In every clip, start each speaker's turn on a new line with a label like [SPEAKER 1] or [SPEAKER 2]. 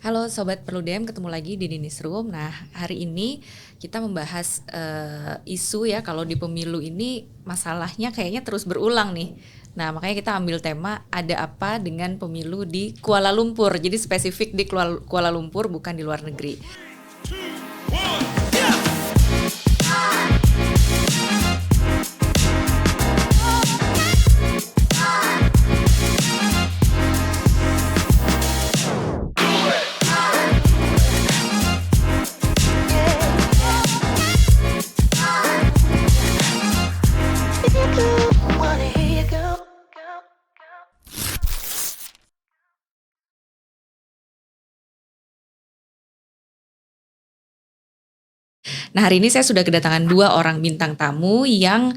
[SPEAKER 1] Halo Sobat Perludem, ketemu lagi di Dinis Room. Nah, hari ini kita membahas isu ya, kalau di pemilu ini masalahnya kayaknya terus berulang nih. Nah, makanya kita ambil tema ada apa dengan pemilu di Kuala Lumpur. Jadi spesifik di Kuala Lumpur, bukan di luar negeri. Nah, hari ini saya sudah kedatangan 2 orang bintang tamu yang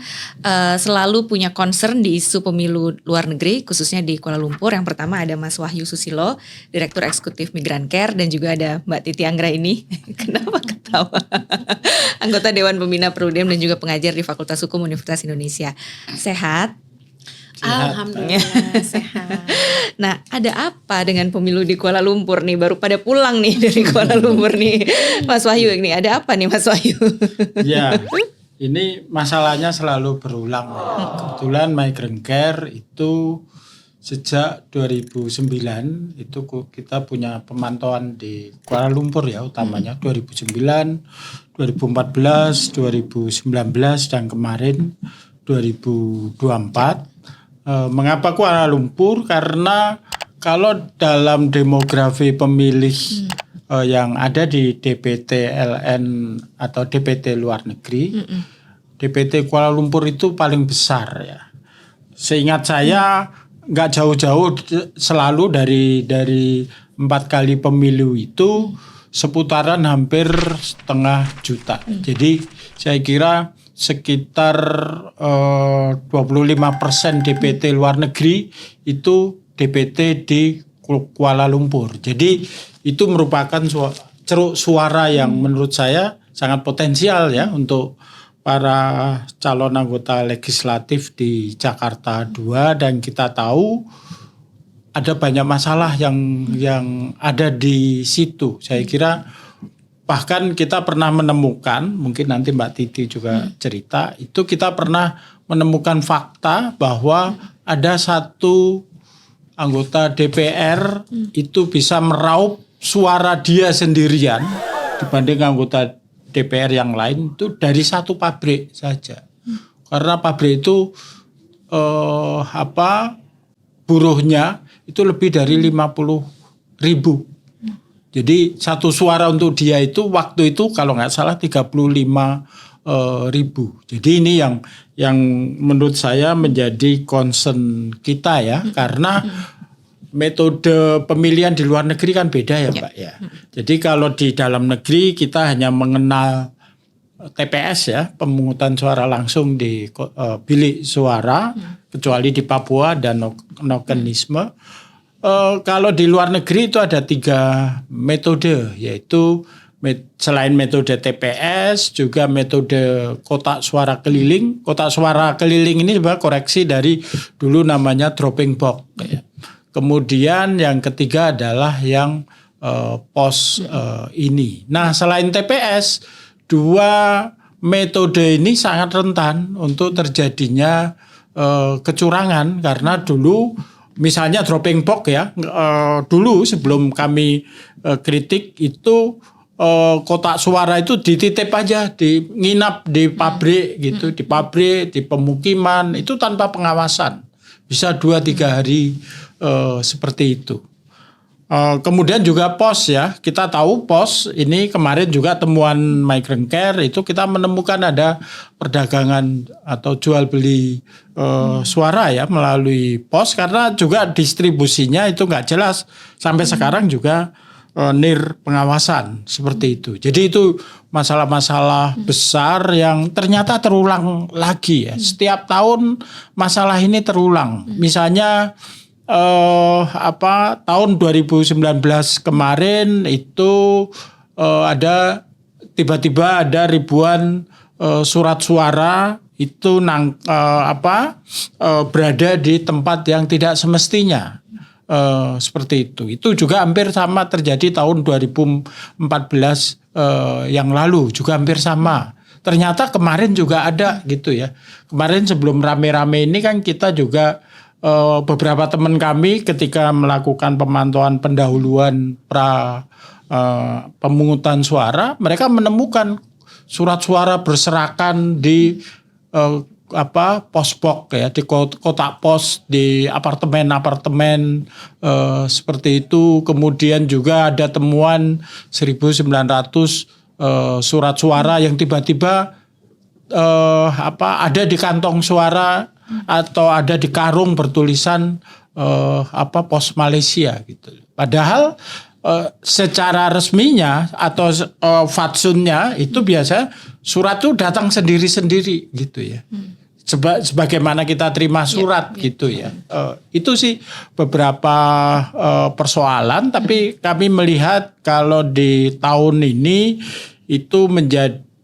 [SPEAKER 1] selalu punya concern di isu pemilu luar negeri, khususnya di Kuala Lumpur. Yang pertama ada Mas Wahyu Susilo, Direktur Eksekutif Migran Care, dan juga ada Mbak Titi Anggra ini. Kenapa ketawa? Anggota Dewan Pembina Perludem dan juga pengajar di Fakultas Hukum Universitas Indonesia. Sehat?
[SPEAKER 2] Alhamdulillah sehat.
[SPEAKER 1] Nah, ada apa dengan pemilu di Kuala Lumpur nih? Baru pada pulang nih dari Kuala Lumpur nih, Mas Wahyu ini. Ada apa nih, Mas Wahyu?
[SPEAKER 2] Ya, ini masalahnya selalu berulang. Kebetulan Migrant Care itu sejak 2009 itu kita punya pemantauan di Kuala Lumpur ya, utamanya 2009, 2014, 2019 dan kemarin 2024. Mengapa Kuala Lumpur? Karena kalau dalam demografi pemilih yang ada di DPT LN atau DPT luar negeri, DPT Kuala Lumpur itu paling besar ya. Seingat saya nggak jauh-jauh, selalu dari 4 kali pemilu itu seputaran hampir 1,5 juta. Jadi saya kira sekitar 25% DPT luar negeri itu DPT di Kuala Lumpur. Jadi itu merupakan ceruk suara yang menurut saya sangat potensial ya untuk para calon anggota legislatif di Jakarta 2, dan kita tahu ada banyak masalah yang ada di situ. Saya kira bahkan kita pernah menemukan, mungkin nanti Mbak Titi juga cerita, itu kita pernah menemukan fakta bahwa ada satu anggota DPR itu bisa meraup suara dia sendirian dibanding anggota DPR yang lain itu dari satu pabrik saja. Karena pabrik itu buruhnya itu lebih dari 50.000. Jadi satu suara untuk dia itu waktu itu kalau nggak salah 35.000. Jadi ini yang menurut saya menjadi concern kita ya, karena metode pemilihan di luar negeri kan beda ya Mbak ya. Jadi kalau di dalam negeri kita hanya mengenal TPS ya, pemungutan suara langsung di bilik suara, kecuali di Papua dan nokenisme. Kalau di luar negeri itu ada 3 metode, yaitu selain metode TPS juga metode kotak suara keliling. Kotak suara keliling ini sebenarnya koreksi dari dulu namanya dropping box. Kemudian yang ketiga adalah yang pos ini. Nah, selain TPS, 2 metode ini sangat rentan untuk terjadinya kecurangan, karena dulu misalnya dropping box ya, dulu sebelum kami kritik itu kotak suara itu dititip aja, nginap di pabrik gitu, di pabrik, di pemukiman, itu tanpa pengawasan. Bisa 2-3 hari seperti itu. Kemudian juga pos ya, kita tahu pos ini kemarin juga temuan Migrant Care itu kita menemukan ada perdagangan atau jual beli suara ya melalui pos, karena juga distribusinya itu nggak jelas sampai sekarang juga nir pengawasan seperti itu. Jadi itu masalah-masalah besar yang ternyata terulang lagi ya. Setiap tahun masalah ini terulang. Misalnya tahun 2019 kemarin itu ada tiba-tiba ada ribuan surat suara itu berada di tempat yang tidak semestinya. seperti itu. Itu juga hampir sama terjadi tahun 2014 yang lalu, juga hampir sama. Ternyata kemarin juga ada gitu ya. Kemarin sebelum rame-rame ini kan kita juga beberapa teman kami ketika melakukan pemantauan pendahuluan pemungutan suara, mereka menemukan surat suara berserakan di pos-box ya, di kotak pos, di apartemen seperti itu. Kemudian juga ada temuan 1.900 surat suara yang tiba-tiba ada di kantong suara atau ada di karung bertulisan pos Malaysia gitu. Padahal secara resminya atau fatsunnya itu biasa surat itu datang sendiri-sendiri gitu ya. Sebagaimana kita terima surat gitu ya. Itu sih beberapa persoalan, tapi kami melihat kalau di tahun ini itu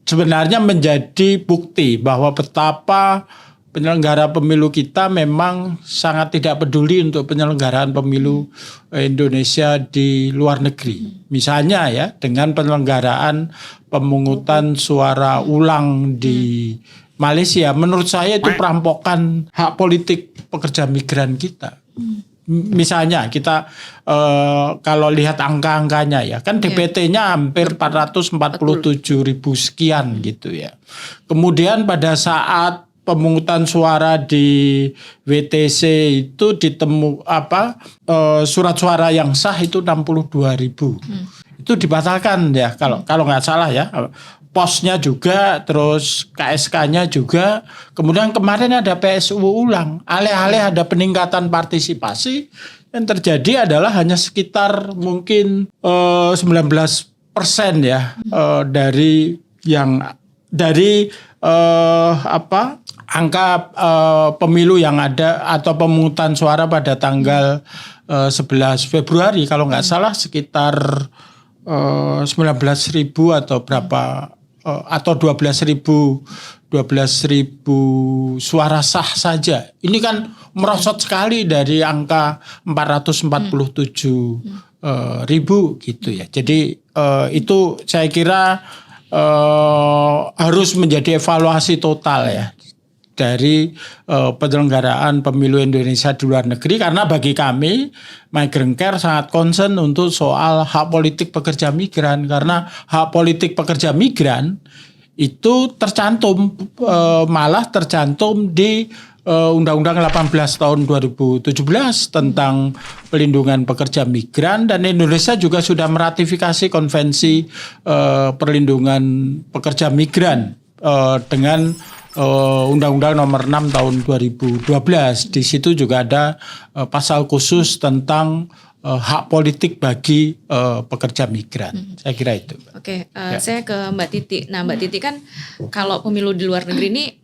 [SPEAKER 2] sebenarnya menjadi bukti bahwa betapa penyelenggara pemilu kita memang sangat tidak peduli untuk penyelenggaraan pemilu Indonesia di luar negeri. Misalnya ya, dengan penyelenggaraan pemungutan suara ulang di Malaysia, menurut saya itu perampokan hak politik pekerja migran kita. Misalnya kita kalau lihat angka-angkanya ya, kan DPT-nya hampir 447.000 sekian gitu ya. Kemudian pada saat pemungutan suara di WTC itu surat suara yang sah itu 62.000. Itu dibatalkan ya kalau nggak salah ya. Posnya juga, terus KSK-nya juga. Kemudian kemarin ada PSU ulang. Alih-alih ada peningkatan partisipasi, yang terjadi adalah hanya sekitar mungkin 19% ya dari angka pemilu yang ada atau pemungutan suara pada tanggal 11 Februari kalau nggak salah sekitar 19.000 atau berapa atau 12.000 suara sah saja. Ini kan merosot sekali dari angka 447.000 gitu ya. Jadi itu saya kira harus menjadi evaluasi total ya dari penyelenggaraan pemilu Indonesia di luar negeri, karena bagi kami Migrant Care sangat concern untuk soal hak politik pekerja migran, karena hak politik pekerja migran itu malah tercantum di Undang-Undang 18 tahun 2017 tentang pelindungan pekerja migran, dan Indonesia juga sudah meratifikasi konvensi perlindungan pekerja migran dengan Undang-Undang nomor 6 tahun 2012. Di situ juga ada pasal khusus tentang hak politik bagi pekerja migran. Saya kira itu.
[SPEAKER 1] Oke, saya ke Mbak Titi. Nah, Mbak Titi kan kalau pemilu di luar negeri ini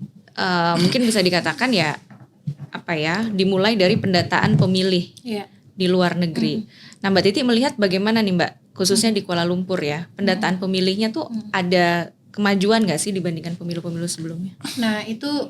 [SPEAKER 1] mungkin bisa dikatakan ya dimulai dari pendataan pemilih di luar negeri. Nah, Mbak Titi melihat bagaimana nih Mbak, khususnya di Kuala Lumpur ya, pendataan pemilihnya tuh ada kemajuan nggak sih dibandingkan pemilu-pemilu sebelumnya?
[SPEAKER 3] Nah itu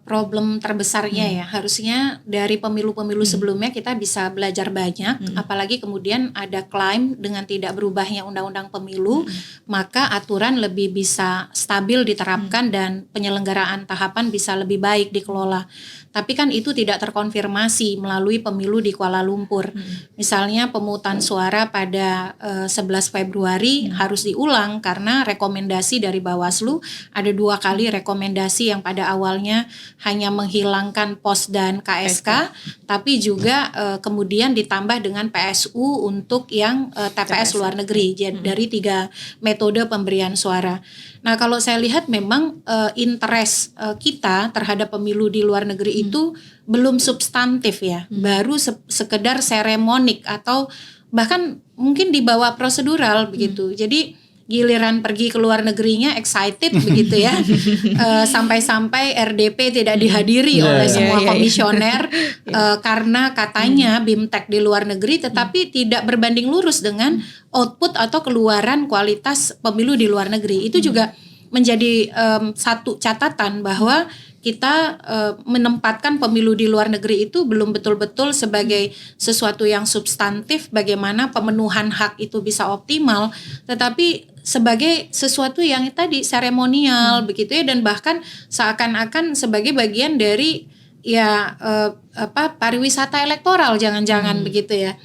[SPEAKER 3] problem terbesarnya ya. Harusnya dari pemilu-pemilu sebelumnya kita bisa belajar banyak. Apalagi kemudian ada klaim dengan tidak berubahnya undang-undang pemilu, maka aturan lebih bisa stabil diterapkan dan penyelenggaraan tahapan bisa lebih baik dikelola. Tapi kan itu tidak terkonfirmasi melalui pemilu di Kuala Lumpur. Misalnya pemungutan suara pada 11 Februari harus diulang karena rekomendasi dari Bawaslu ada 2 kali rekomendasi yang pada awalnya hanya menghilangkan pos dan KSK, tapi juga kemudian ditambah dengan PSU untuk yang TPS luar negeri. Jadi dari 3 metode pemberian suara. Nah kalau saya lihat memang interest kita terhadap pemilu di luar negeri itu belum substantif ya, baru sekedar seremonik atau bahkan mungkin di bawah prosedural begitu. Jadi giliran pergi ke luar negerinya excited begitu ya, sampai-sampai RDP tidak dihadiri oleh semua komisioner karena katanya BIMTEK di luar negeri, tetapi tidak berbanding lurus dengan output atau keluaran kualitas pemilu di luar negeri. Itu juga menjadi satu catatan bahwa kita menempatkan pemilu di luar negeri itu belum betul-betul sebagai sesuatu yang substantif, bagaimana pemenuhan hak itu bisa optimal, tetapi sebagai sesuatu yang tadi seremonial begitu ya, dan bahkan seakan-akan sebagai bagian dari ya pariwisata elektoral jangan-jangan begitu ya.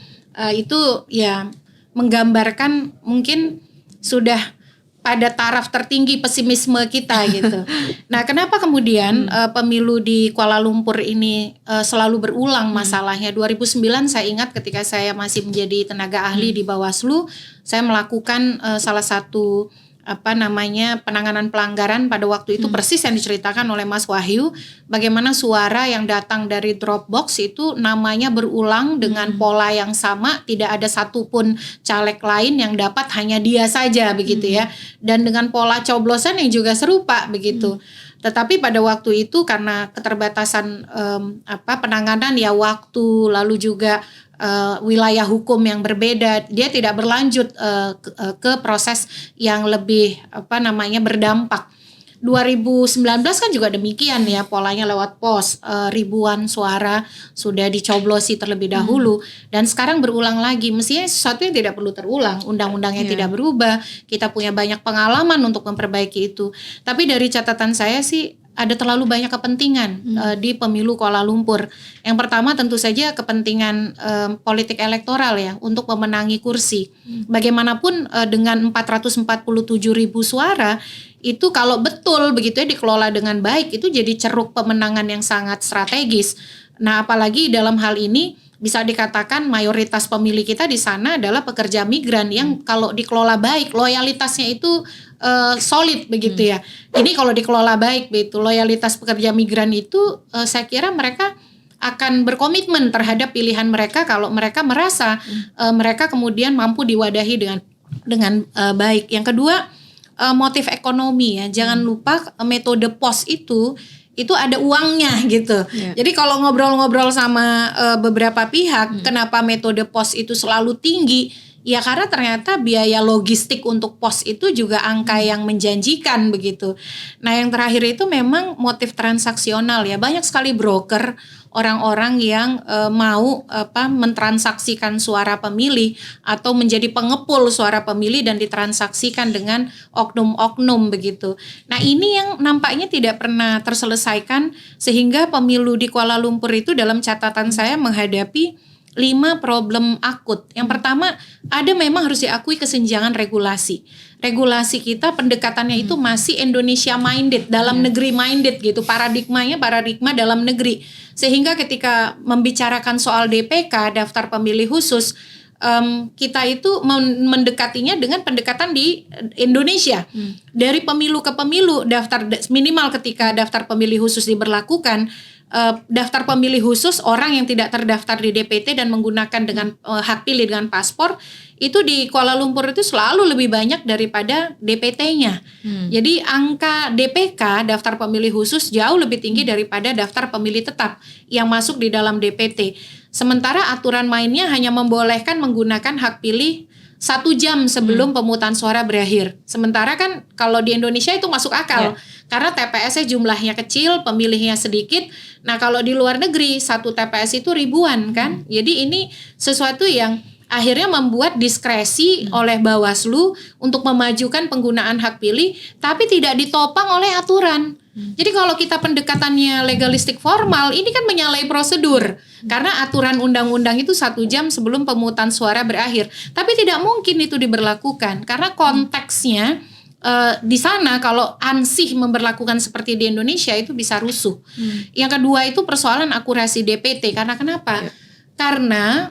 [SPEAKER 3] Itu ya menggambarkan mungkin sudah pada taraf tertinggi pesimisme kita gitu. Nah, kenapa kemudian pemilu di Kuala Lumpur ini selalu berulang masalahnya? 2009 saya ingat ketika saya masih menjadi tenaga ahli di Bawaslu, saya melakukan salah satu penanganan pelanggaran pada waktu itu persis yang diceritakan oleh Mas Wahyu, bagaimana suara yang datang dari Dropbox itu namanya berulang dengan pola yang sama, tidak ada satupun caleg lain yang dapat, hanya dia saja begitu ya, dan dengan pola coblosan yang juga serupa begitu. Tetapi pada waktu itu karena keterbatasan penanganan ya waktu, lalu juga wilayah hukum yang berbeda, dia tidak berlanjut ke proses yang lebih berdampak. 2019 kan juga demikian ya, polanya lewat pos, ribuan suara sudah dicoblosi terlebih dahulu, dan sekarang berulang lagi. Mestinya sesuatu yang tidak perlu terulang, undang-undangnya tidak berubah, kita punya banyak pengalaman untuk memperbaiki itu. Tapi dari catatan saya sih ada terlalu banyak kepentingan di pemilu Kuala Lumpur. Yang pertama tentu saja kepentingan politik elektoral ya, untuk memenangi kursi. Bagaimanapun dengan 447.000 suara itu kalau betul begitu ya dikelola dengan baik, itu jadi ceruk pemenangan yang sangat strategis. Nah, apalagi dalam hal ini bisa dikatakan mayoritas pemilih kita di sana adalah pekerja migran yang kalau dikelola baik loyalitasnya itu solid begitu ya. Ini kalau dikelola baik begitu, loyalitas pekerja migran itu saya kira mereka akan berkomitmen terhadap pilihan mereka kalau mereka merasa mereka kemudian mampu diwadahi dengan baik. Yang kedua, motif ekonomi ya. Jangan lupa metode pos itu ada uangnya gitu. Jadi kalau ngobrol-ngobrol sama beberapa pihak, kenapa metode pos itu selalu tinggi? Ya karena ternyata biaya logistik untuk pos itu juga angka yang menjanjikan begitu. Nah, yang terakhir itu memang motif transaksional ya. Banyak sekali broker, orang-orang yang mau mentransaksikan suara pemilih atau menjadi pengepul suara pemilih dan ditransaksikan dengan oknum-oknum begitu. Nah, ini yang nampaknya tidak pernah terselesaikan, sehingga pemilu di Kuala Lumpur itu dalam catatan saya menghadapi 5 problem akut. Yang pertama, ada memang harus diakui kesenjangan regulasi. Regulasi kita pendekatannya itu masih Indonesia minded, dalam negeri minded gitu. Paradigma dalam negeri. Sehingga ketika membicarakan soal DPK, daftar pemilih khusus, kita itu mendekatinya dengan pendekatan di Indonesia. Dari pemilu ke pemilu, minimal ketika daftar pemilih khusus diberlakukan, daftar pemilih khusus orang yang tidak terdaftar di DPT dan menggunakan dengan hak pilih dengan paspor itu di Kuala Lumpur itu selalu lebih banyak daripada DPT-nya. Jadi angka DPK, daftar pemilih khusus, jauh lebih tinggi daripada daftar pemilih tetap yang masuk di dalam DPT. Sementara aturan mainnya hanya membolehkan menggunakan hak pilih 1 jam sebelum pemungutan suara berakhir. Sementara kan kalau di Indonesia itu masuk akal. Karena TPS-nya jumlahnya kecil, pemilihnya sedikit. Nah, kalau di luar negeri satu TPS itu ribuan kan. Jadi ini sesuatu yang akhirnya membuat diskresi oleh Bawaslu untuk memajukan penggunaan hak pilih, tapi tidak ditopang oleh aturan. Jadi kalau kita pendekatannya legalistik formal, ini kan menyalahi prosedur. Karena aturan undang-undang itu 1 jam sebelum pemungutan suara berakhir. Tapi tidak mungkin itu diberlakukan karena konteksnya di sana kalau ansih memberlakukan seperti di Indonesia itu bisa rusuh. Yang kedua itu persoalan akurasi DPT. Karena kenapa? Karena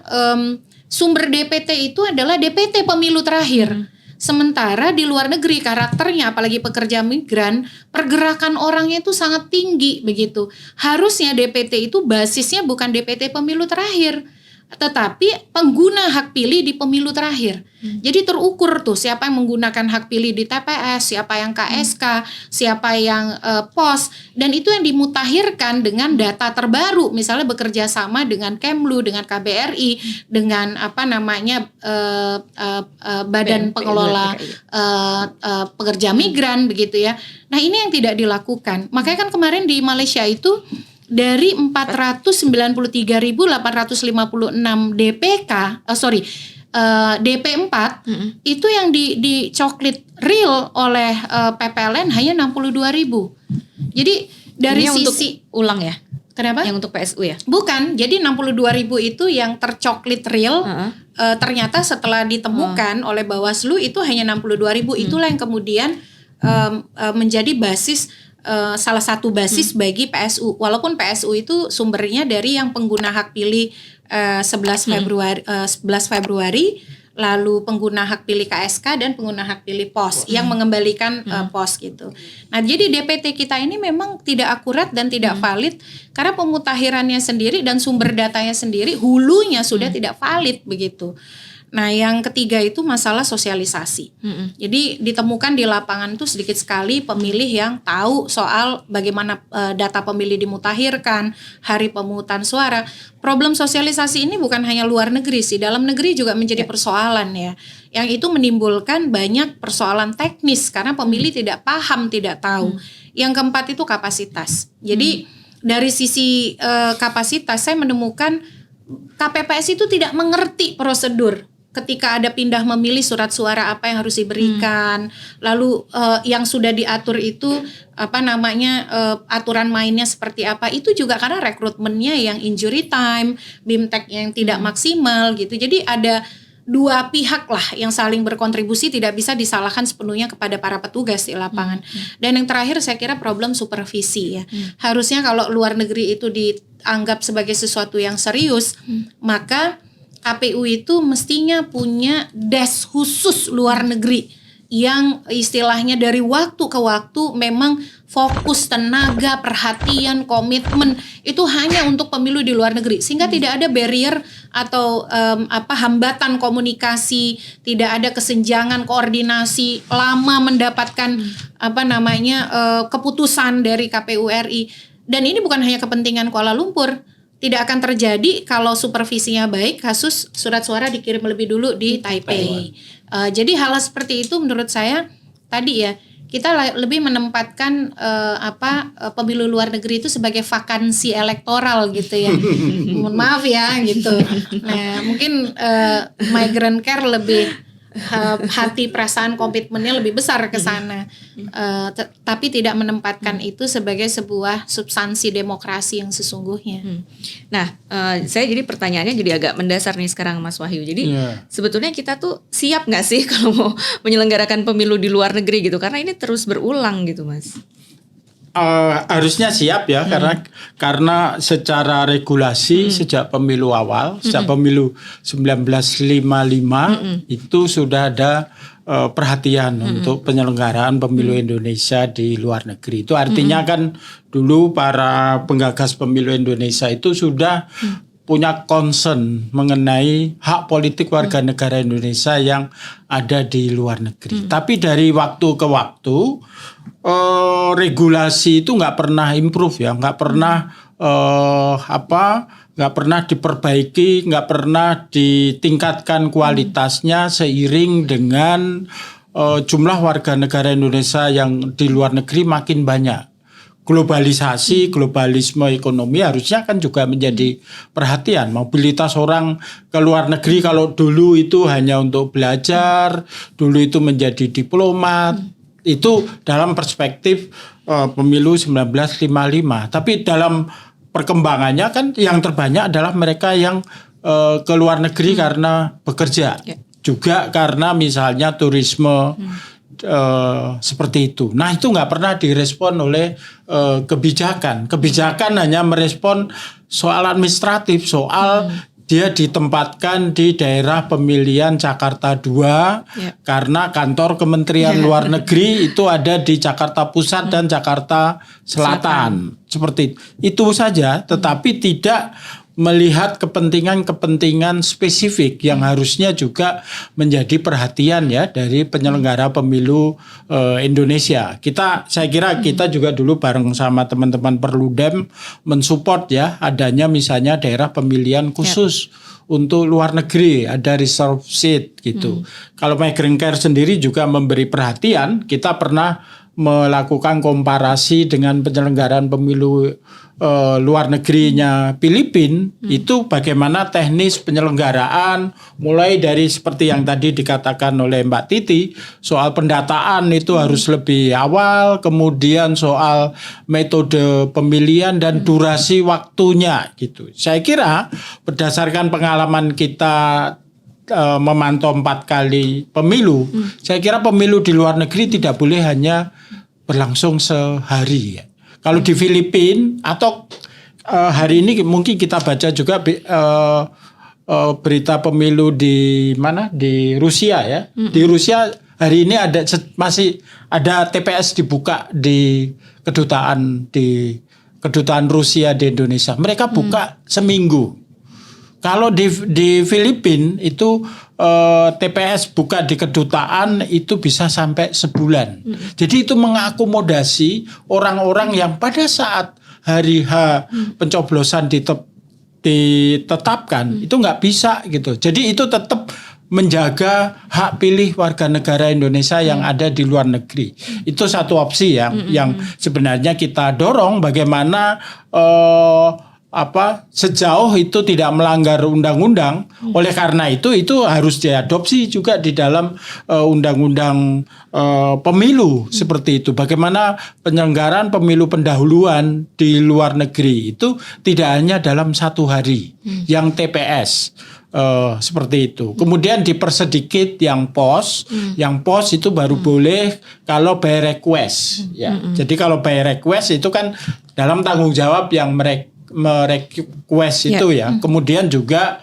[SPEAKER 3] sumber DPT itu adalah DPT pemilu terakhir. Sementara di luar negeri karakternya, apalagi pekerja migran, pergerakan orangnya itu sangat tinggi begitu. Harusnya DPT itu basisnya bukan DPT pemilu terakhir, tetapi pengguna hak pilih di pemilu terakhir. Jadi terukur tuh siapa yang menggunakan hak pilih di TPS, siapa yang KSK, siapa yang pos, dan itu yang dimutakhirkan dengan data terbaru, misalnya bekerja sama dengan Kemlu, dengan KBRI, dengan Badan Pengelola Pekerja Migran begitu ya. Nah ini yang tidak dilakukan. Makanya kan kemarin di Malaysia itu dari 493.856 DP4 itu yang dicoklit real oleh PPLN hanya 62.000. Jadi dari
[SPEAKER 1] ini
[SPEAKER 3] sisi
[SPEAKER 1] untuk ulang ya.
[SPEAKER 3] Kenapa?
[SPEAKER 1] Yang untuk PSU ya?
[SPEAKER 3] Bukan. Jadi 62.000 itu yang tercoklit real. Ternyata setelah ditemukan oleh Bawaslu itu hanya 62.000. Itulah yang kemudian menjadi basis, salah satu basis bagi PSU. Walaupun PSU itu sumbernya dari yang pengguna hak pilih 11 Februari, lalu pengguna hak pilih KSK dan pengguna hak pilih POS yang mengembalikan POS gitu. Nah, jadi DPT kita ini memang tidak akurat dan tidak valid karena pemutakhirannya sendiri dan sumber datanya sendiri, hulunya sudah tidak valid begitu. Nah, yang ketiga itu masalah sosialisasi. Jadi ditemukan di lapangan itu sedikit sekali pemilih yang tahu soal bagaimana data pemilih dimutakhirkan, hari pemungutan suara. Problem sosialisasi ini bukan hanya luar negeri sih, dalam negeri juga menjadi persoalan ya. Yang itu menimbulkan banyak persoalan teknis karena pemilih tidak paham, tidak tahu. Yang keempat itu kapasitas. Jadi dari sisi kapasitas saya menemukan KPPS itu tidak mengerti prosedur. Ketika ada pindah memilih surat suara apa yang harus diberikan, lalu yang sudah diatur itu aturan mainnya seperti apa, itu juga karena rekrutmennya yang injury time, BIMTEK yang tidak maksimal gitu. Jadi ada dua pihak lah yang saling berkontribusi, tidak bisa disalahkan sepenuhnya kepada para petugas di lapangan. Dan yang terakhir saya kira problem supervisi ya. Harusnya kalau luar negeri itu dianggap sebagai sesuatu yang serius, maka KPU itu mestinya punya desk khusus luar negeri yang istilahnya dari waktu ke waktu memang fokus tenaga, perhatian, komitmen itu hanya untuk pemilu di luar negeri sehingga tidak ada barrier atau hambatan komunikasi, tidak ada kesenjangan koordinasi, lama mendapatkan keputusan dari KPU RI. Dan ini bukan hanya kepentingan Kuala Lumpur. Tidak akan terjadi kalau supervisinya baik, kasus surat suara dikirim lebih dulu di Taipei. Jadi hal seperti itu menurut saya tadi ya, kita lebih menempatkan pemilu luar negeri itu sebagai vakansi elektoral gitu ya. Mohon maaf ya gitu. Nah mungkin migrant care lebih hati, perasaan, komitmennya lebih besar ke sana, tapi tidak menempatkan itu sebagai sebuah substansi demokrasi yang sesungguhnya.
[SPEAKER 1] Nah, saya jadi pertanyaannya jadi agak mendasar nih sekarang Mas Wahyu. Jadi sebetulnya kita tuh siap nggak sih kalau mau menyelenggarakan pemilu di luar negeri gitu? Karena ini terus berulang gitu, Mas.
[SPEAKER 2] Harusnya siap ya karena secara regulasi sejak pemilu awal, sejak pemilu 1955 itu sudah ada perhatian untuk penyelenggaraan pemilu Indonesia di luar negeri. Itu artinya kan dulu para penggagas pemilu Indonesia itu sudah punya concern mengenai hak politik warga negara Indonesia yang ada di luar negeri. Tapi dari waktu ke waktu regulasi itu nggak pernah improve ya, nggak pernah nggak pernah diperbaiki, nggak pernah ditingkatkan kualitasnya seiring dengan jumlah warga negara Indonesia yang di luar negeri makin banyak. Globalisasi, globalisme ekonomi harusnya kan juga menjadi perhatian. Mobilitas orang ke luar negeri kalau dulu itu hanya untuk belajar, dulu itu menjadi diplomat, itu dalam perspektif pemilu 1955. Tapi dalam perkembangannya kan yang terbanyak adalah mereka yang ke luar negeri karena bekerja, juga karena misalnya turisme. Seperti itu. Nah itu nggak pernah direspon oleh kebijakan. Kebijakan hanya merespon soal administratif, soal dia ditempatkan di daerah pemilihan Jakarta 2 karena kantor Kementerian Luar Negeri itu ada di Jakarta Pusat dan Jakarta Selatan. Seperti itu saja, tetapi tidak melihat kepentingan-kepentingan spesifik yang harusnya juga menjadi perhatian ya dari penyelenggara pemilu Indonesia. Saya kira kita juga dulu bareng sama teman-teman Perludem mensupport ya adanya misalnya daerah pemilihan khusus untuk luar negeri, ada reserve seat gitu. Kalau Migrant Care sendiri juga memberi perhatian, kita pernah melakukan komparasi dengan penyelenggaraan pemilu luar negerinya Filipina, itu bagaimana teknis penyelenggaraan mulai dari seperti yang tadi dikatakan oleh Mbak Titi soal pendataan itu harus lebih awal, kemudian soal metode pemilihan dan durasi waktunya gitu. Saya kira berdasarkan pengalaman kita memantau 4 kali pemilu, saya kira pemilu di luar negeri tidak boleh hanya berlangsung sehari ya. Kalau di Filipina atau hari ini mungkin kita baca juga berita pemilu di mana di Rusia ya. Di Rusia hari ini masih ada TPS dibuka di kedutaan Rusia di Indonesia. Mereka buka seminggu. Kalau di Filipina itu TPS buka di kedutaan itu bisa sampai sebulan. Jadi itu mengakomodasi orang-orang yang pada saat hari H pencoblosan ditetapkan itu nggak bisa gitu. Jadi itu tetap menjaga hak pilih warga negara Indonesia yang ada di luar negeri. Itu satu opsi yang sebenarnya kita dorong bagaimana sejauh itu tidak melanggar undang-undang. Oleh karena itu harus diadopsi juga di dalam undang-undang pemilu seperti itu. Bagaimana penyelenggaraan pemilu pendahuluan di luar negeri itu tidak hanya dalam 1 hari yang TPS. Seperti itu. Kemudian dipersedikit yang pos. Yang pos itu baru boleh kalau by request. Ya. Jadi kalau by request itu kan dalam tanggung jawab yang merequest itu ya. Kemudian juga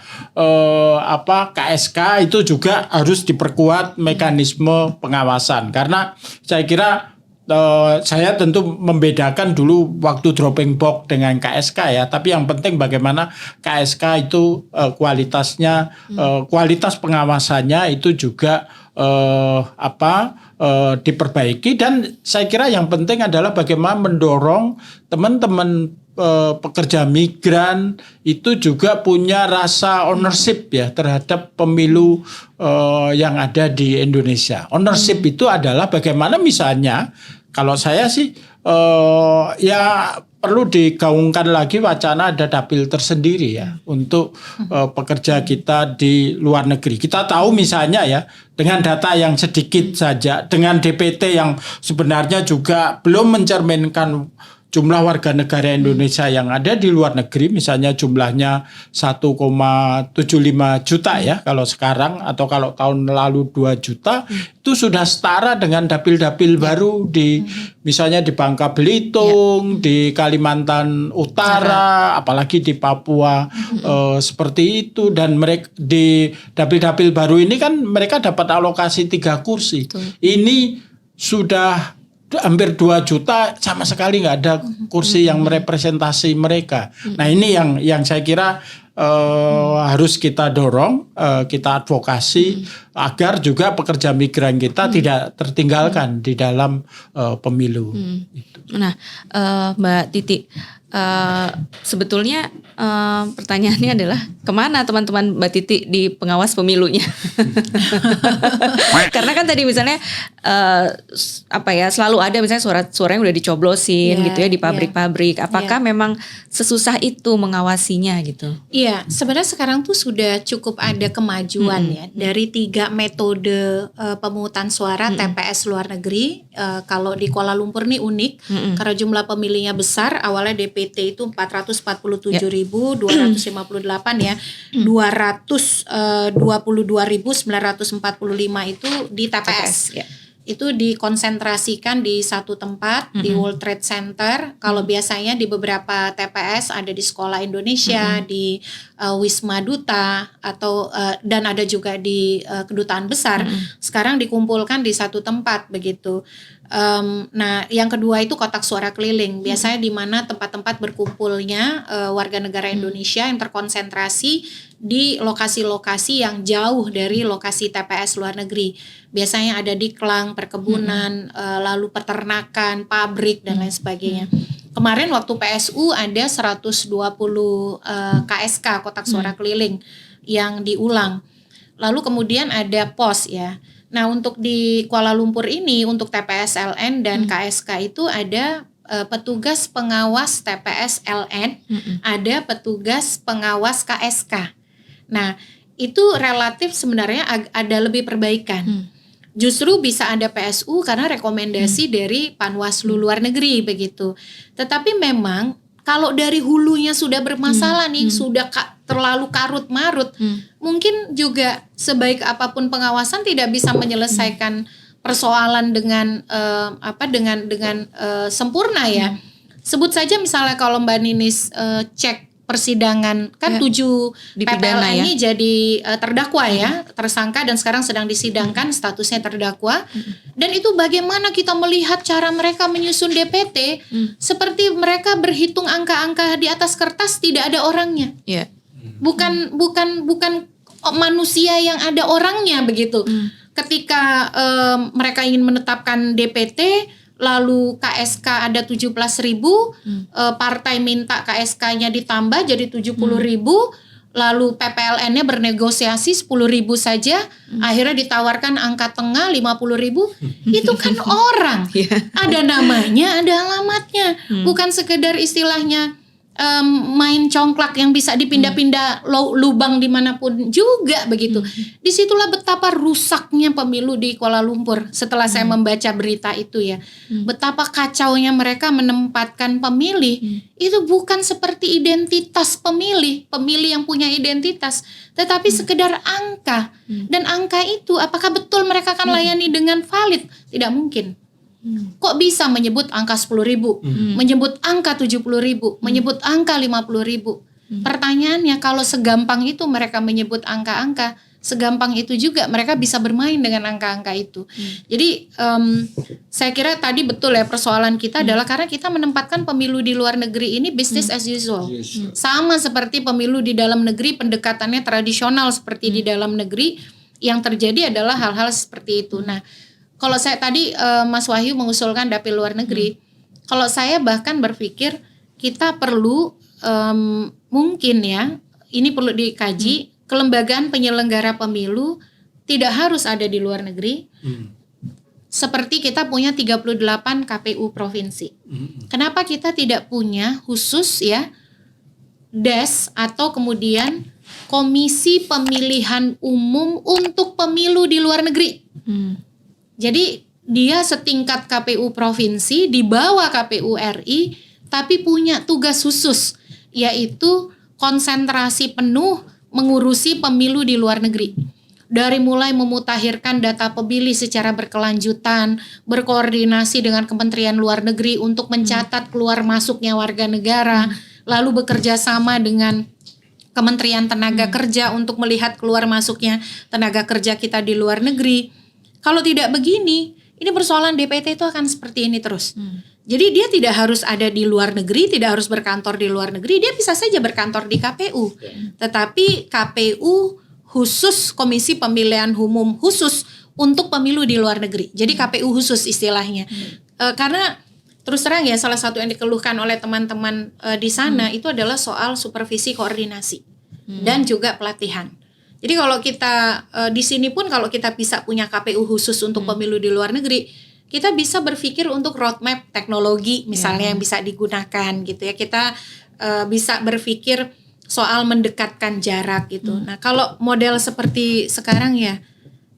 [SPEAKER 2] KSK itu juga harus diperkuat mekanisme pengawasan. Karena saya kira saya tentu membedakan dulu waktu dropping box dengan KSK ya. Tapi yang penting bagaimana KSK itu kualitasnya, kualitas pengawasannya itu juga diperbaiki. Dan saya kira yang penting adalah bagaimana mendorong teman-teman pekerja migran itu juga punya rasa ownership ya terhadap pemilu yang ada di Indonesia. Ownership itu adalah bagaimana misalnya kalau saya sih ya perlu digaungkan lagi wacana ada dapil tersendiri ya untuk pekerja kita di luar negeri. Kita tahu misalnya ya dengan data yang sedikit saja, dengan DPT yang sebenarnya juga belum mencerminkan jumlah warga negara Indonesia yang ada di luar negeri, misalnya jumlahnya 1,75 juta ya kalau sekarang, atau kalau tahun lalu 2 juta, itu sudah setara dengan dapil-dapil baru di misalnya di Bangka Belitung, di Kalimantan Utara, apalagi di Papua seperti itu. Dan mereka di dapil-dapil baru ini kan mereka dapat alokasi 3 kursi. Ini sudah hampir 2 juta sama sekali nggak ada kursi yang merepresentasi mereka. Nah ini yang saya kira harus kita dorong, kita advokasi agar juga pekerja migran kita tidak tertinggalkan di dalam pemilu.
[SPEAKER 1] Nah, Mbak Titi, sebetulnya pertanyaannya adalah kemana teman-teman Mbak Titi di pengawas pemilunya? Karena kan tadi misalnya selalu ada misalnya suara yang udah dicoblosin gitu ya di pabrik-pabrik. Apakah memang sesusah itu mengawasinya gitu?
[SPEAKER 3] Iya, sebenarnya sekarang tuh sudah cukup ada kemajuan ya dari 3 metode pemungutan suara TPS luar negeri. Kalau di Kuala Lumpur nih unik karena jumlah pemilihnya besar. Awalnya DPT itu 447.258 ya, 222.945 itu di TPS. itu dikonsentrasikan di satu tempat di World Trade Center. Kalau biasanya di beberapa TPS ada di Sekolah Indonesia, di Wisma Duta atau dan ada juga di Kedutaan Besar. Sekarang dikumpulkan di satu tempat begitu. Nah, yang kedua itu kotak suara keliling. Biasanya di mana tempat-tempat berkumpulnya warga negara Indonesia yang terkonsentrasi di lokasi-lokasi yang jauh dari lokasi TPS luar negeri. Biasanya ada di Klang, perkebunan, lalu peternakan, pabrik dan lain sebagainya. Kemarin waktu PSU ada 120 KSK kotak suara keliling yang diulang. Lalu kemudian ada pos ya. Nah, untuk di Kuala Lumpur ini untuk TPS LN dan KSK itu ada petugas pengawas TPS LN, ada petugas pengawas KSK. Nah, itu relatif sebenarnya ada lebih perbaikan. Justru bisa ada PSU karena rekomendasi dari Panwaslu luar negeri begitu. Tetapi memang kalau dari hulunya sudah bermasalah nih, sudah terlalu karut-marut, mungkin juga sebaik apapun pengawasan tidak bisa menyelesaikan persoalan dengan sempurna ya. Sebut saja misalnya kalau Mbak Ninis cek persidangan kan 7
[SPEAKER 1] dipidana
[SPEAKER 3] PPLN ini jadi terdakwa ya, tersangka dan sekarang sedang disidangkan statusnya terdakwa. Dan itu bagaimana kita melihat cara mereka menyusun DPT seperti mereka berhitung angka-angka di atas kertas tidak ada orangnya. Bukan manusia yang ada orangnya begitu. Ketika mereka ingin menetapkan DPT lalu KSK ada 17.000, partai minta KSK-nya ditambah jadi 70.000, lalu PPLN-nya bernegosiasi 10.000 saja, akhirnya ditawarkan angka tengah 50.000, itu kan orang, ada namanya, ada alamatnya, bukan sekedar istilahnya main congklak yang bisa dipindah-pindah lubang dimanapun juga begitu. Disitulah betapa rusaknya pemilu di Kuala Lumpur setelah saya membaca berita itu ya. Betapa kacaunya mereka menempatkan pemilih itu bukan seperti identitas pemilih yang punya identitas, tetapi sekedar angka. Dan angka itu apakah betul mereka akan layani dengan valid? Tidak mungkin. Kok bisa menyebut angka 10.000, menyebut angka 70.000, menyebut angka 50.000? Pertanyaannya kalau segampang itu mereka menyebut angka-angka, segampang itu juga mereka bisa bermain dengan angka-angka itu. Jadi saya kira tadi betul ya persoalan kita adalah karena kita menempatkan pemilu di luar negeri ini business as usual. Sama seperti pemilu di dalam negeri pendekatannya tradisional seperti di dalam negeri, yang terjadi adalah hal-hal seperti itu. Nah, kalau saya tadi Mas Wahyu mengusulkan dapil luar negeri, kalau saya bahkan berpikir kita perlu mungkin ya, ini perlu dikaji, kelembagaan penyelenggara pemilu tidak harus ada di luar negeri. Seperti kita punya 38 KPU provinsi. Kenapa kita tidak punya khusus ya DES atau kemudian Komisi Pemilihan Umum untuk pemilu di luar negeri? Jadi dia setingkat KPU provinsi di bawah KPU RI, tapi punya tugas khusus, yaitu konsentrasi penuh mengurusi pemilu di luar negeri. Dari mulai memutakhirkan data pemilih secara berkelanjutan, berkoordinasi dengan Kementerian Luar Negeri untuk mencatat keluar masuknya warga negara, lalu bekerja sama dengan Kementerian Tenaga Kerja untuk melihat keluar masuknya tenaga kerja kita di luar negeri. Kalau tidak begini, ini persoalan DPT itu akan seperti ini terus. Jadi dia tidak harus ada di luar negeri, tidak harus berkantor di luar negeri, dia bisa saja berkantor di KPU. Tetapi KPU khusus, Komisi Pemilihan Umum khusus untuk pemilu di luar negeri. Jadi KPU khusus istilahnya. Karena terus terang ya, salah satu yang dikeluhkan oleh teman-teman di sana itu adalah soal supervisi koordinasi dan juga pelatihan. Jadi kalau kita di sini pun kalau kita bisa punya KPU khusus untuk pemilu di luar negeri, kita bisa berpikir untuk roadmap teknologi misalnya yang bisa digunakan gitu ya. Kita bisa berpikir soal mendekatkan jarak gitu. Nah, kalau model seperti sekarang ya,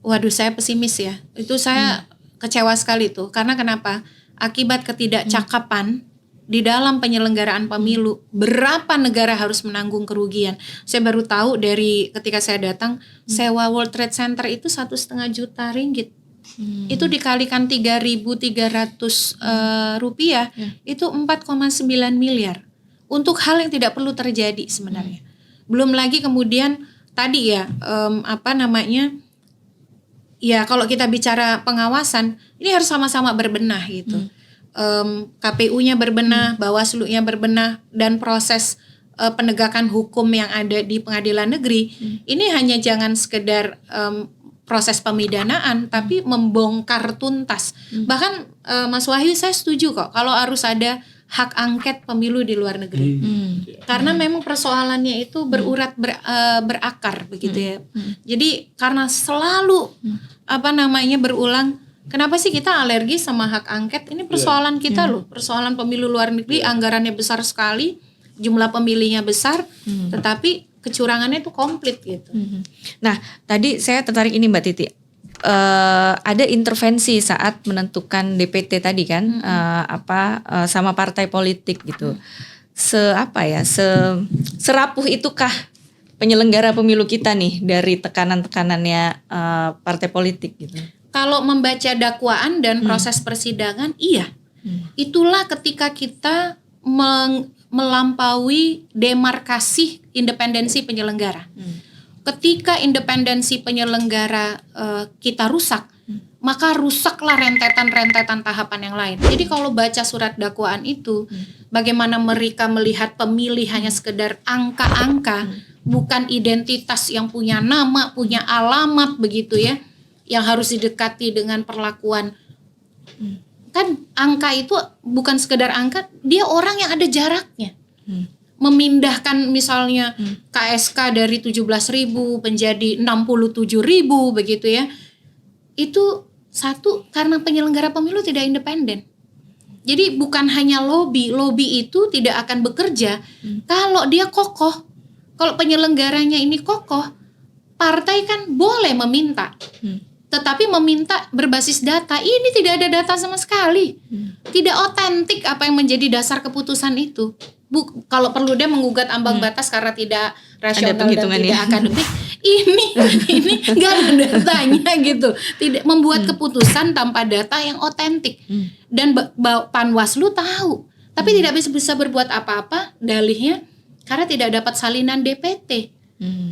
[SPEAKER 3] waduh saya pesimis ya. Itu saya kecewa sekali tuh. Karena kenapa? Akibat ketidakcakapan di dalam penyelenggaraan pemilu, berapa negara harus menanggung kerugian. Saya baru tahu dari ketika saya datang, sewa World Trade Center itu 1,5 juta ringgit. Itu dikalikan 3.300 rupiah, itu 4,9 miliar untuk hal yang tidak perlu terjadi sebenarnya. Belum lagi kemudian tadi ya ya kalau kita bicara pengawasan ini harus sama-sama berbenah gitu. KPU-nya berbenah, Bawaslu-nya berbenah, dan proses penegakan hukum yang ada di pengadilan negeri ini hanya jangan sekedar proses pemidanaan, tapi membongkar tuntas. Bahkan Mas Wahyu, saya setuju kok kalau harus ada hak angket pemilu di luar negeri. Karena memang persoalannya itu berakar begitu ya. Jadi karena selalu berulang, kenapa sih kita alergi sama hak angket? Ini persoalan kita loh, persoalan pemilu luar negeri, anggarannya besar sekali, jumlah pemilihnya besar, tetapi kecurangannya itu komplit gitu.
[SPEAKER 1] Nah, tadi saya tertarik ini Mbak Titi. Ada intervensi saat menentukan DPT tadi kan, sama partai politik gitu. Serapuh itukah penyelenggara pemilu kita nih dari tekanan-tekanannya partai politik gitu?
[SPEAKER 3] Kalau membaca dakwaan dan proses persidangan, iya. Itulah ketika kita melampaui demarkasi independensi penyelenggara. Ketika independensi penyelenggara kita rusak, maka rusaklah rentetan-rentetan tahapan yang lain. Jadi kalau baca surat dakwaan itu, bagaimana mereka melihat pemilih hanya sekedar angka-angka, bukan identitas yang punya nama, punya alamat begitu ya, yang harus didekati dengan perlakuan. Kan angka itu bukan sekedar angka, dia orang yang ada jaraknya. Memindahkan misalnya KSK dari 17.000 menjadi 67.000 begitu ya. Itu satu karena penyelenggara pemilu tidak independen. Jadi bukan hanya lobby itu tidak akan bekerja kalau dia kokoh. Kalau penyelenggaranya ini kokoh, partai kan boleh meminta. Tetapi meminta berbasis data, ini tidak ada data sama sekali. Tidak otentik apa yang menjadi dasar keputusan itu. Kalau perlu dia menggugat ambang batas karena tidak rasional dan tidak akademik. Ini nggak ada datanya gitu. Tidak membuat keputusan tanpa data yang otentik. Dan Panwaslu tahu, tapi tidak bisa berbuat apa-apa dalihnya karena tidak dapat salinan DPT.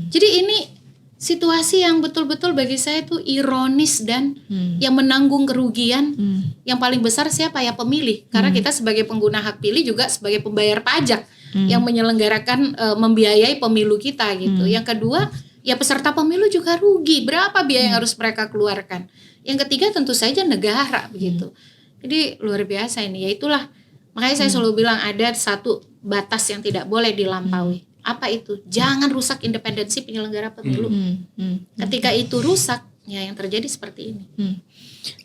[SPEAKER 3] Jadi ini situasi yang betul-betul bagi saya itu ironis dan yang menanggung kerugian yang paling besar siapa ya? Pemilih. Karena kita sebagai pengguna hak pilih juga sebagai pembayar pajak yang menyelenggarakan membiayai pemilu kita gitu. Yang kedua, ya peserta pemilu juga rugi. Berapa biaya yang harus mereka keluarkan? Yang ketiga tentu saja negara begitu. Jadi luar biasa ini. Ya itulah makanya saya selalu bilang ada satu batas yang tidak boleh dilampaui. Apa itu? Jangan rusak independensi penyelenggara pemilu. Ketika itu rusak, ya yang terjadi seperti ini.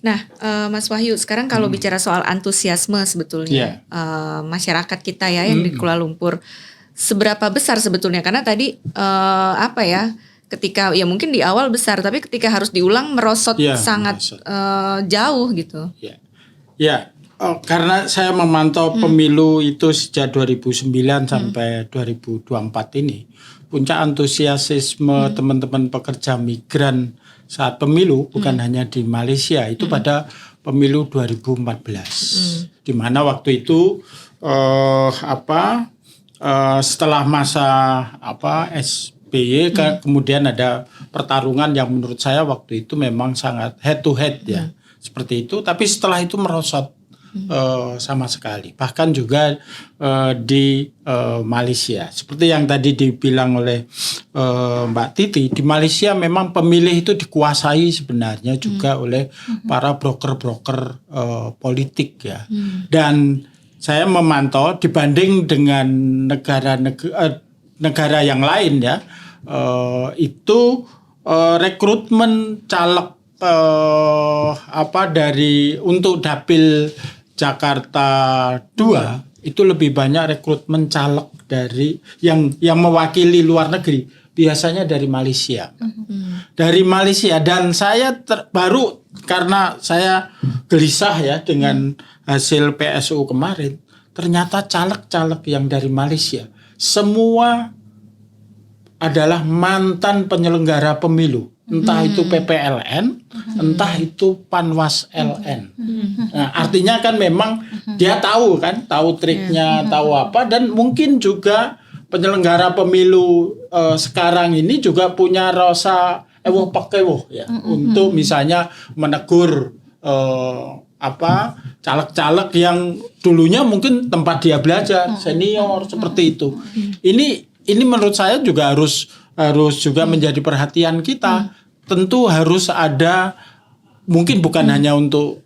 [SPEAKER 1] Nah, Mas Wahyu, sekarang kalau bicara soal antusiasme sebetulnya masyarakat kita ya yang di Kuala Lumpur, seberapa besar sebetulnya? Karena tadi ketika ya mungkin di awal besar, tapi ketika harus diulang merosot sangat jauh gitu.
[SPEAKER 2] Karena saya memantau pemilu itu sejak 2009 sampai 2024 ini, puncak antusiasme teman-teman pekerja migran saat pemilu bukan hanya di Malaysia, itu pada pemilu 2014, di mana waktu itu setelah masa SBY kemudian ada pertarungan yang menurut saya waktu itu memang sangat head to head ya, seperti itu. Tapi setelah itu merosot sama sekali, bahkan juga di Malaysia seperti yang tadi dibilang oleh Mbak Titi, di Malaysia memang pemilih itu dikuasai sebenarnya juga oleh para broker-broker politik ya. Dan saya memantau dibanding dengan negara yang lain ya, itu rekrutmen caleg untuk dapil Jakarta 2 itu lebih banyak rekrutmen caleg dari yang mewakili luar negeri, biasanya dari Malaysia. Dari Malaysia, dan saya baru karena saya gelisah ya dengan hasil PSU kemarin, ternyata caleg-caleg yang dari Malaysia semua adalah mantan penyelenggara pemilu entah itu PPLN, entah itu Panwas LN. Nah, artinya kan memang dia tahu triknya, tahu apa, dan mungkin juga penyelenggara pemilu sekarang ini juga punya rasa pakewoh ya untuk misalnya menegur caleg-caleg yang dulunya mungkin tempat dia belajar, senior seperti itu. Ini menurut saya juga harus juga menjadi perhatian kita. Tentu harus ada, mungkin bukan hanya untuk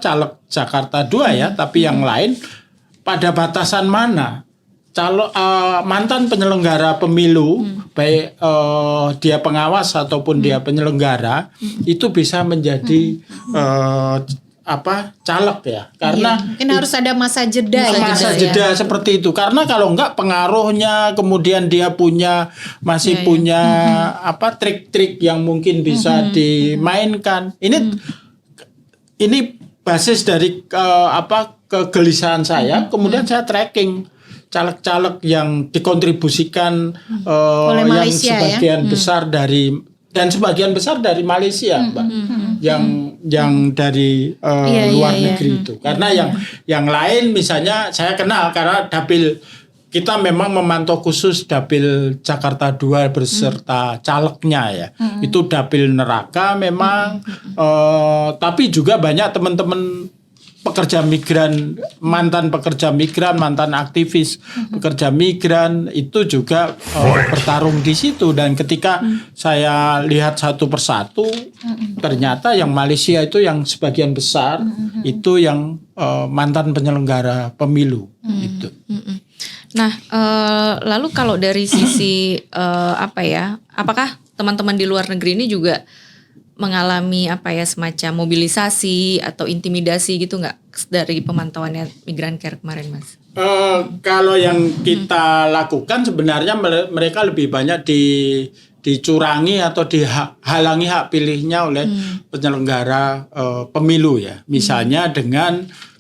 [SPEAKER 2] caleg Jakarta 2 ya, tapi yang lain pada batasan mana mantan penyelenggara pemilu baik dia pengawas ataupun dia penyelenggara itu bisa menjadi caleg ya, karena
[SPEAKER 3] mungkin harus ada masa jeda
[SPEAKER 2] seperti itu, karena kalau enggak pengaruhnya kemudian dia masih punya trik-trik yang mungkin bisa dimainkan. Ini basis dari kegelisahan saya, kemudian saya tracking caleg-caleg yang dikontribusikan
[SPEAKER 3] oleh Malaysia,
[SPEAKER 2] yang sebagian besar sebagian besar dari Malaysia, Mbak. Yang dari luar negeri itu. Karena yang lain misalnya saya kenal karena dapil kita memang memantau khusus dapil Jakarta 2 beserta calegnya ya. Itu dapil neraka memang, tapi juga banyak teman-teman pekerja migran, mantan pekerja migran, mantan aktivis pekerja migran itu juga bertarung di situ. Dan ketika saya lihat satu persatu, ternyata yang Malaysia itu yang sebagian besar itu yang mantan penyelenggara pemilu itu.
[SPEAKER 1] Nah, lalu kalau dari sisi apakah teman-teman di luar negeri ini juga mengalami semacam mobilisasi atau intimidasi gitu nggak dari pemantauannya Migran Care kemarin, Mas?
[SPEAKER 2] Kalau yang kita lakukan sebenarnya mereka lebih banyak dicurangi atau dihalangi hak pilihnya oleh penyelenggara pemilu ya. Misalnya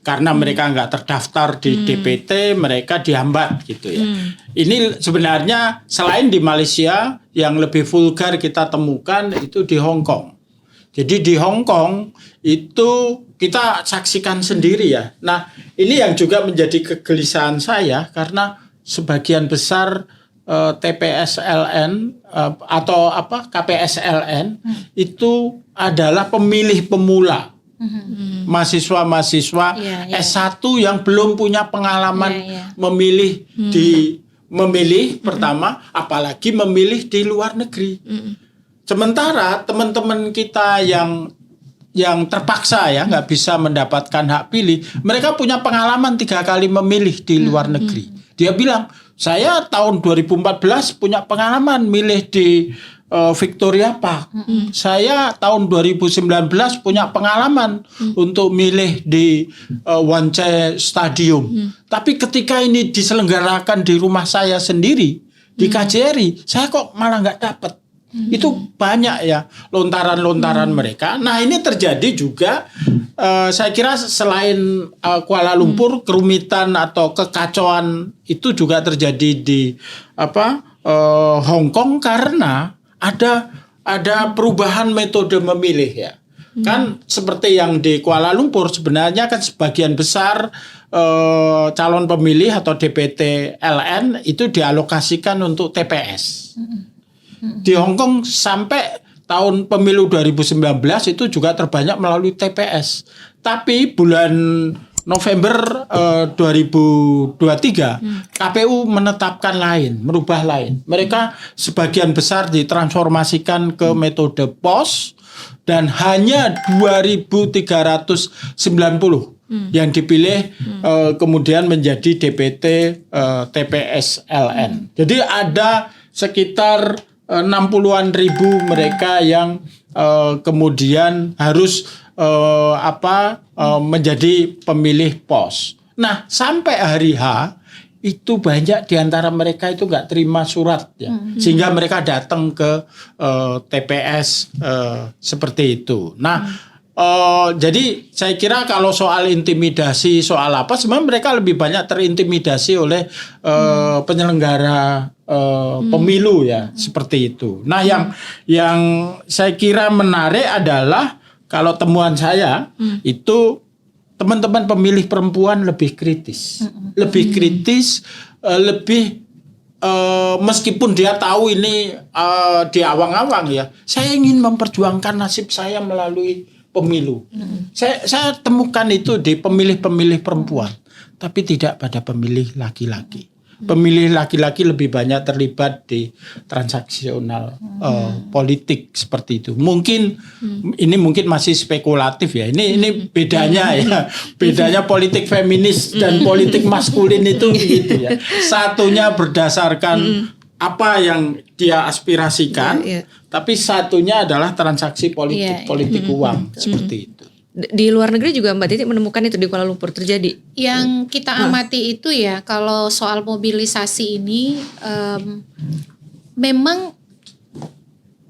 [SPEAKER 2] karena mereka nggak terdaftar di DPT, mereka dihambat gitu ya. Ini sebenarnya selain di Malaysia, yang lebih vulgar kita temukan itu di Hong Kong. Jadi di Hong Kong itu kita saksikan sendiri ya. Nah, ini yang juga menjadi kegelisahan saya karena sebagian besar TPSLN atau KPSLN itu adalah pemilih pemula. Mahasiswa-mahasiswa S1 yang belum punya pengalaman memilih pertama, apalagi memilih di luar negeri. Sementara teman-teman kita yang terpaksa ya nggak bisa mendapatkan hak pilih, mereka punya pengalaman 3 kali memilih di luar negeri. Dia bilang, saya tahun 2014 punya pengalaman milih di Victoria Park. Saya tahun 2019 punya pengalaman untuk milih di Wan-Chai Stadium. Tapi ketika ini diselenggarakan di rumah saya sendiri, di KJRI, saya kok malah nggak dapat. Itu banyak ya lontaran-lontaran mereka. Nah, ini terjadi juga saya kira selain Kuala Lumpur, kerumitan atau kekacauan itu juga terjadi di Hong Kong karena ada perubahan metode memilih ya. Kan seperti yang di Kuala Lumpur sebenarnya kan sebagian besar calon pemilih atau DPT LN itu dialokasikan untuk TPS. Di Hong Kong sampai tahun pemilu 2019 itu juga terbanyak melalui TPS. Tapi bulan November 2023 KPU menetapkan merubah lain. Mereka sebagian besar ditransformasikan ke metode POS dan hanya 2.390 yang dipilih kemudian menjadi DPT TPS LN. Jadi ada sekitar 60-an ribu mereka yang kemudian harus menjadi pemilih POS. Nah, sampai hari H itu banyak di antara mereka itu nggak terima surat ya, sehingga mereka datang ke TPS seperti itu. Nah, Jadi saya kira kalau soal intimidasi, soal apa, sebenarnya mereka lebih banyak terintimidasi oleh penyelenggara pemilu ya, seperti itu. Nah, yang saya kira menarik adalah kalau temuan saya itu teman-teman pemilih perempuan lebih kritis, lebih meskipun dia tahu ini di awang-awang ya, saya ingin memperjuangkan nasib saya melalui pemilu. Saya temukan itu di pemilih-pemilih perempuan, tapi tidak pada pemilih laki-laki. Pemilih laki-laki lebih banyak terlibat di transaksional politik seperti itu. Mungkin ini mungkin masih spekulatif ya. Ini bedanya ya. Bedanya politik feminis dan politik maskulin itu gitu ya. Satunya berdasarkan apa yang dia aspirasikan, tapi satunya adalah transaksi politik uang seperti itu.
[SPEAKER 1] Di luar negeri juga Mbak Titi menemukan itu di Kuala Lumpur terjadi.
[SPEAKER 3] Yang kita amati itu ya, kalau soal mobilisasi ini memang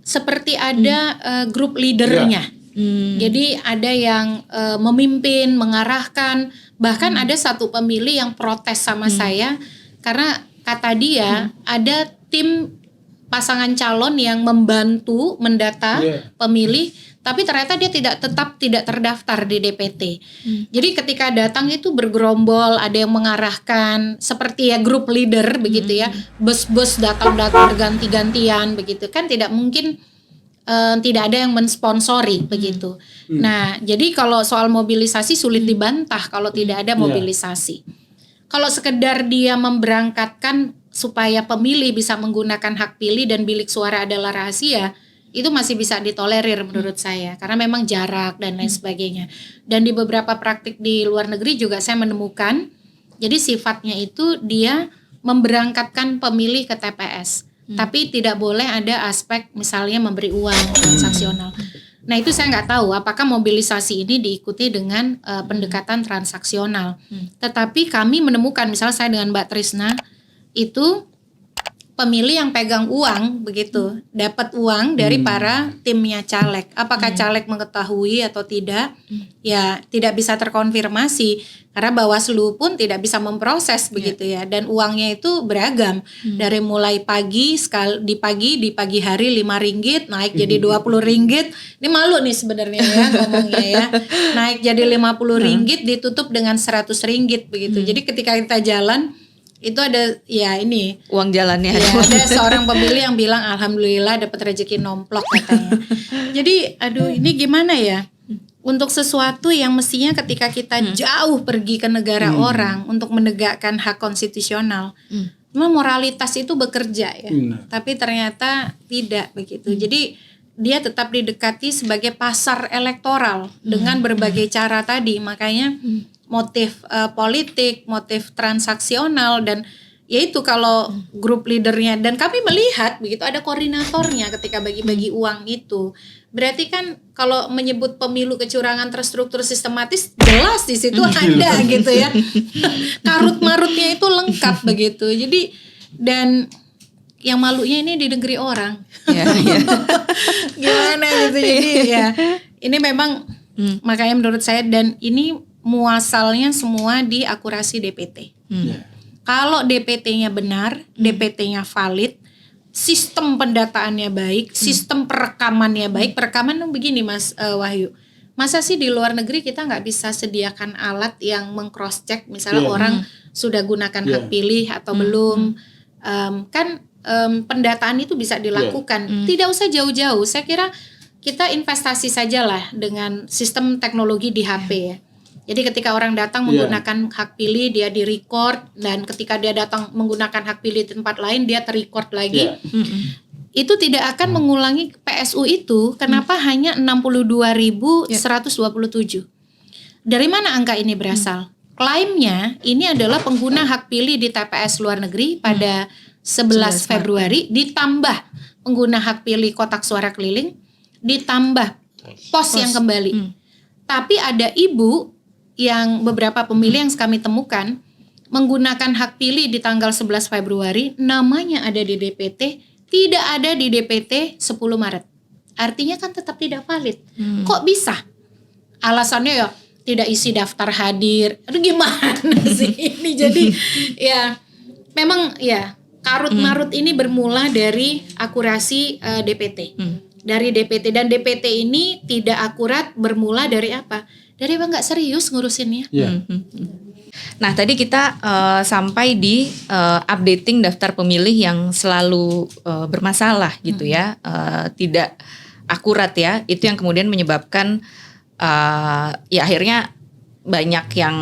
[SPEAKER 3] seperti ada grup leadernya. Jadi ada yang memimpin, mengarahkan, bahkan ada satu pemilih yang protes sama saya karena kata dia ada tim pasangan calon yang membantu mendata pemilih, tapi ternyata dia tetap tidak terdaftar di DPT. Jadi ketika datang itu bergerombol, ada yang mengarahkan seperti ya grup leader begitu ya, bus-bus datang berganti-gantian begitu kan, tidak mungkin tidak ada yang mensponsori begitu. Nah, jadi kalau soal mobilisasi sulit dibantah kalau tidak ada mobilisasi. Kalau sekedar dia memberangkatkan supaya pemilih bisa menggunakan hak pilih dan bilik suara adalah rahasia, itu masih bisa ditolerir menurut saya karena memang jarak dan lain sebagainya. Dan di beberapa praktik di luar negeri juga saya menemukan, jadi sifatnya itu dia memberangkatkan pemilih ke TPS, tapi tidak boleh ada aspek misalnya memberi uang transaksional. Nah itu saya nggak tahu apakah mobilisasi ini diikuti dengan pendekatan transaksional. Tetapi kami menemukan, misalnya saya dengan Mbak Trisna itu pemilih yang pegang uang begitu, dapat uang dari para timnya caleg. Apakah caleg mengetahui atau tidak? Ya tidak bisa terkonfirmasi karena Bawaslu pun tidak bisa memproses begitu ya. Dan uangnya itu beragam dari mulai di pagi hari Rp5 naik jadi Rp20. Ini malu nih sebenarnya ya ngomongnya ya. Naik jadi Rp50 ditutup dengan Rp100 begitu. Jadi ketika kita jalan itu ada ya ini
[SPEAKER 1] uang jalannya
[SPEAKER 3] ya, ada seorang pemilih yang bilang alhamdulillah dapat rezeki nomplok katanya. Jadi aduh ini gimana ya, untuk sesuatu yang mestinya ketika kita jauh pergi ke negara orang untuk menegakkan hak konstitusional, memang moralitas itu bekerja ya, tapi ternyata tidak begitu. Jadi dia tetap didekati sebagai pasar elektoral dengan berbagai cara tadi, makanya motif politik, motif transaksional, dan yaitu kalau grup leadernya, dan kami melihat begitu ada koordinatornya ketika bagi-bagi uang itu. Berarti kan kalau menyebut pemilu kecurangan terstruktur sistematis jelas di situ ada gitu ya. Karut-marutnya itu lengkap begitu. Jadi dan yang malunya ini di negeri orang. Gimana gitu. Jadi ya ini memang makanya menurut saya, dan ini muasalnya semua di akurasi DPT. Kalau DPT-nya benar, DPT-nya valid, sistem pendataannya baik, sistem perekamannya baik. Perekaman begini Mas Wahyu, masa sih di luar negeri kita nggak bisa sediakan alat yang meng-cross check misalnya orang sudah gunakan hak pilih atau belum, pendataan itu bisa dilakukan, tidak usah jauh-jauh. Saya kira kita investasi sajalah dengan sistem teknologi di HP ya. Jadi ketika orang datang menggunakan hak pilih, dia di-record, dan ketika dia datang menggunakan hak pilih di tempat lain, dia ter-record lagi. Itu tidak akan mengulangi PSU itu. Kenapa hanya 62.127? Dari mana angka ini berasal? Klaimnya ini adalah pengguna hak pilih di TPS luar negeri pada 11 Februari, ditambah pengguna hak pilih kotak suara keliling, ditambah pos yang kembali. Tapi ada ibu yang beberapa pemilih yang kami temukan menggunakan hak pilih di tanggal 11 Februari, namanya ada di DPT, tidak ada di DPT 10 Maret. Artinya kan tetap tidak valid. Kok bisa? alasannya ya tidak isi daftar hadir. Aduh gimana sih ini? Jadi ya memang ya karut marut ini bermula dari akurasi DPT. Dari DPT, dan DPT ini tidak akurat bermula dari apa? Dari emang nggak serius ngurusinnya.
[SPEAKER 1] Nah tadi kita sampai di updating daftar pemilih yang selalu bermasalah gitu ya, tidak akurat ya, itu yang kemudian menyebabkan ya akhirnya banyak yang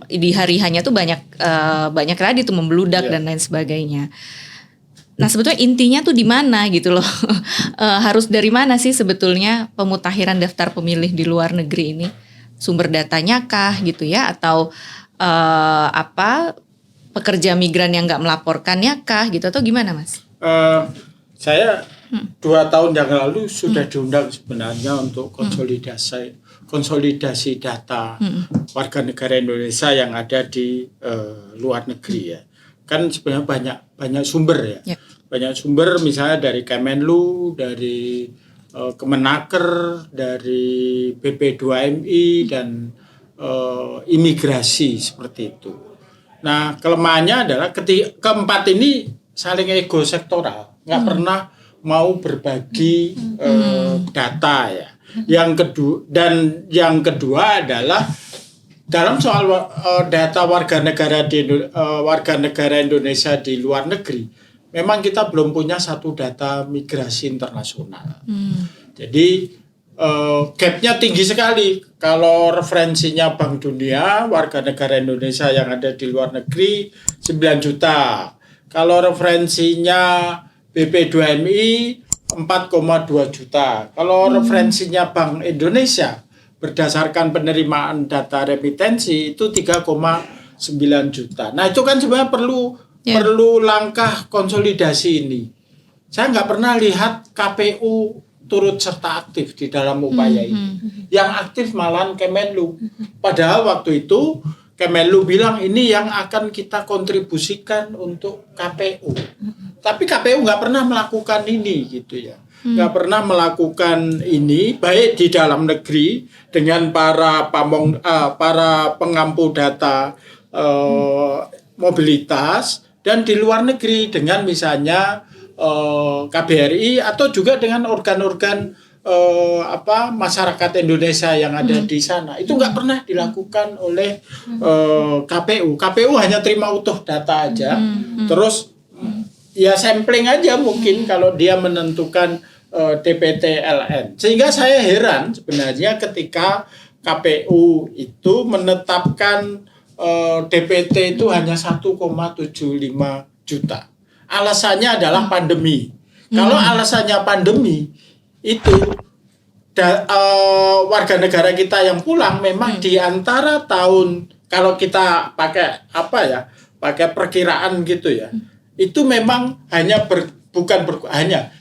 [SPEAKER 1] di hari hanya tuh banyak tadi tuh membludak dan lain sebagainya. Nah sebetulnya intinya tuh di mana gitu loh, harus dari mana sih sebetulnya pemutakhiran daftar pemilih di luar negeri ini, sumber datanya kah gitu ya, atau pekerja migran yang nggak melaporkannya kah gitu, atau gimana Mas?
[SPEAKER 2] Saya 2 tahun yang lalu sudah diundang sebenarnya untuk konsolidasi data warga negara Indonesia yang ada di luar negeri ya. Kan sebenarnya banyak sumber ya. Banyak sumber misalnya dari Kemenlu, dari Kemenaker, dari BP2MI dan imigrasi seperti itu. Nah kelemahannya adalah keempat ini saling ego sektoral, nggak pernah mau berbagi data ya. Yang kedua adalah dalam soal data warga negara Indonesia di luar negeri, memang kita belum punya satu data migrasi internasional. Jadi gapnya tinggi sekali. Kalau referensinya Bank Dunia, warga negara Indonesia yang ada di luar negeri 9 juta. Kalau referensinya BP2MI 4,2 juta. Kalau referensinya Bank Indonesia berdasarkan penerimaan data remitensi itu 3,9 juta. Nah itu kan sebenarnya perlu langkah konsolidasi ini. Saya nggak pernah lihat KPU turut serta aktif di dalam upaya ini. Yang aktif malahan Kemenlu. Padahal waktu itu Kemenlu bilang ini yang akan kita kontribusikan untuk KPU. Tapi KPU nggak pernah melakukan ini gitu ya. Nggak pernah melakukan ini baik di dalam negeri dengan para pengampu data mobilitas, dan di luar negeri dengan misalnya KBRI atau juga dengan organ-organ masyarakat Indonesia yang ada di sana. Itu nggak pernah dilakukan oleh KPU. KPU hanya terima utuh data aja, terus ya sampling aja mungkin kalau dia menentukan DPT LN. Sehingga saya heran sebenarnya ketika KPU itu menetapkan DPT itu hanya 1,75 juta. Alasannya adalah pandemi. Kalau alasannya pandemi, itu warga negara kita yang pulang memang di antara tahun, kalau kita pakai pakai perkiraan gitu ya, itu memang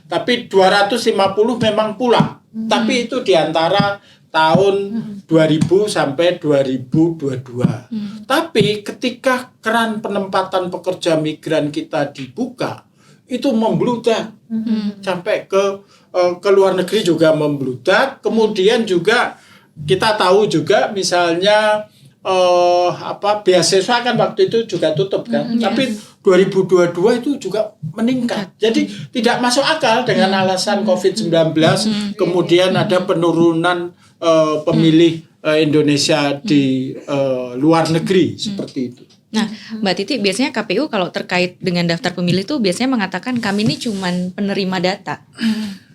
[SPEAKER 2] tapi 250 memang pulang. Tapi itu di antara tahun 2000 sampai 2022. Tapi ketika keran penempatan pekerja migran kita dibuka, itu membludak. Sampai ke luar negeri juga membludak. Kemudian juga kita tahu juga misalnya beasiswa kan waktu itu juga tutup kan. Tapi 2022 itu juga meningkat. Jadi tidak masuk akal dengan alasan COVID-19. Kemudian ada penurunan pemilih Indonesia di luar negeri seperti itu.
[SPEAKER 1] Nah, Mbak Titi, biasanya KPU kalau terkait dengan daftar pemilih itu biasanya mengatakan kami ini cuman penerima data.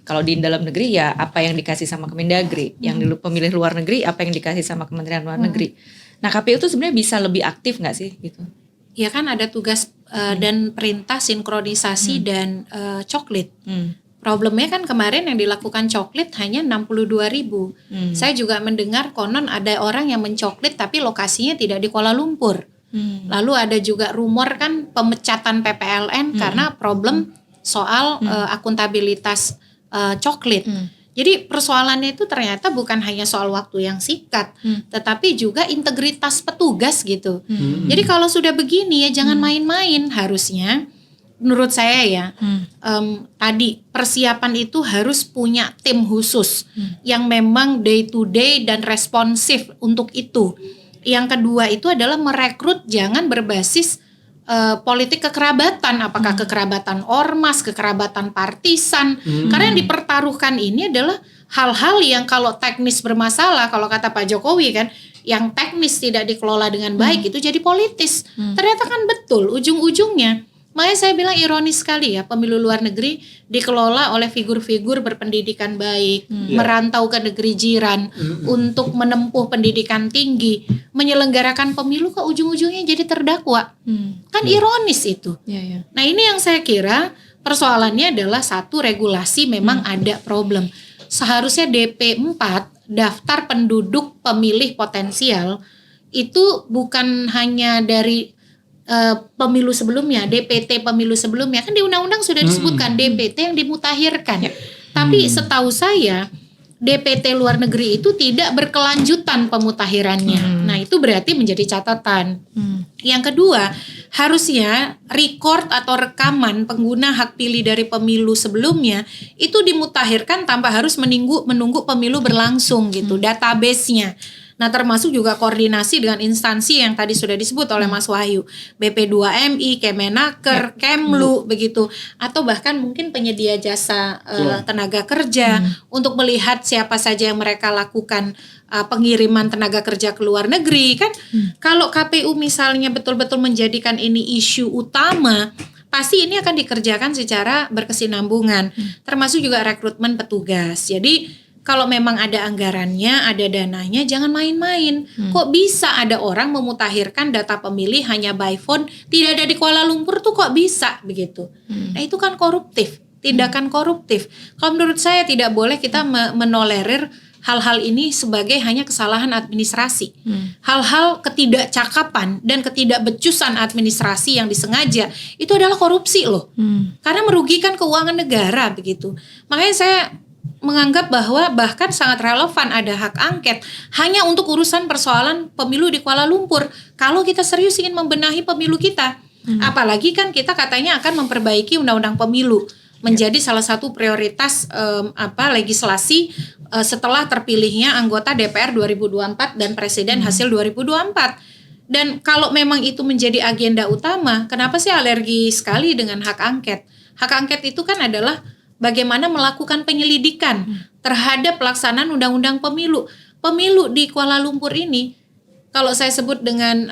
[SPEAKER 1] Kalau di dalam negeri ya apa yang dikasih sama Kemendagri, yang di pemilih luar negeri apa yang dikasih sama Kementerian Luar Negeri. Nah, KPU itu sebenarnya bisa lebih aktif nggak sih gitu?
[SPEAKER 3] Ya kan ada tugas dan perintah sinkronisasi dan coklit. Problemnya kan kemarin yang dilakukan coklit hanya 62.000. Saya juga mendengar konon ada orang yang mencoklit tapi lokasinya tidak di Kuala Lumpur. Lalu ada juga rumor kan pemecatan PPLN karena problem soal akuntabilitas coklit. Jadi persoalannya itu ternyata bukan hanya soal waktu yang singkat, tetapi juga integritas petugas gitu. Jadi kalau sudah begini ya jangan main-main. Harusnya menurut saya ya, tadi persiapan itu harus punya tim khusus yang memang day to day dan responsif untuk itu. Yang kedua itu adalah merekrut jangan berbasis politik kekerabatan, apakah kekerabatan ormas, kekerabatan partisan. Karena yang dipertaruhkan ini adalah hal-hal yang kalau teknis bermasalah, kalau kata Pak Jokowi kan, yang teknis tidak dikelola dengan baik itu jadi politis. Ternyata kan betul ujung-ujungnya. Makanya saya bilang ironis sekali ya, pemilu luar negeri dikelola oleh figur-figur berpendidikan baik, merantau ke negeri jiran untuk menempuh pendidikan tinggi, menyelenggarakan pemilu kok ujung-ujungnya jadi terdakwa. Kan ironis itu. Nah ini yang saya kira persoalannya adalah satu, regulasi memang ada problem. Seharusnya DP4, daftar penduduk pemilih potensial, itu bukan hanya dari pemilu sebelumnya, DPT pemilu sebelumnya, kan di undang-undang sudah disebutkan DPT yang dimutakhirkan. Tapi setahu saya DPT luar negeri itu tidak berkelanjutan pemutakhirannya. Nah itu berarti menjadi catatan. Yang kedua, harusnya record atau rekaman pengguna hak pilih dari pemilu sebelumnya itu dimutakhirkan tanpa harus menunggu pemilu berlangsung gitu, database-nya. Nah termasuk juga koordinasi dengan instansi yang tadi sudah disebut oleh Mas Wahyu, BP2MI, Kemenaker, Kemlu begitu, atau bahkan mungkin penyedia jasa tenaga kerja untuk melihat siapa saja yang mereka lakukan pengiriman tenaga kerja ke luar negeri kan. Kalau KPU misalnya betul-betul menjadikan ini isu utama, pasti ini akan dikerjakan secara berkesinambungan, termasuk juga rekrutmen petugas. Jadi kalau memang ada anggarannya, ada dananya, jangan main-main. Kok bisa ada orang memutakhirkan data pemilih hanya by phone, tidak ada di Kuala Lumpur tuh kok bisa begitu. Nah itu kan koruptif, tindakan koruptif. Kalau menurut saya tidak boleh kita menolerir hal-hal ini sebagai hanya kesalahan administrasi. Hal-hal ketidakcakapan dan ketidakbecusan administrasi yang disengaja, itu adalah korupsi loh. Karena merugikan keuangan negara begitu. Makanya saya menganggap bahwa bahkan sangat relevan ada hak angket hanya untuk urusan persoalan pemilu di Kuala Lumpur kalau kita serius ingin membenahi pemilu kita. Apalagi kan kita katanya akan memperbaiki undang-undang pemilu menjadi salah satu prioritas legislasi setelah terpilihnya anggota DPR 2024 dan presiden hasil 2024. Dan kalau memang itu menjadi agenda utama, kenapa sih alergi sekali dengan hak angket? Hak angket itu kan adalah bagaimana melakukan penyelidikan terhadap pelaksanaan undang-undang pemilu. Pemilu di Kuala Lumpur ini, kalau saya sebut dengan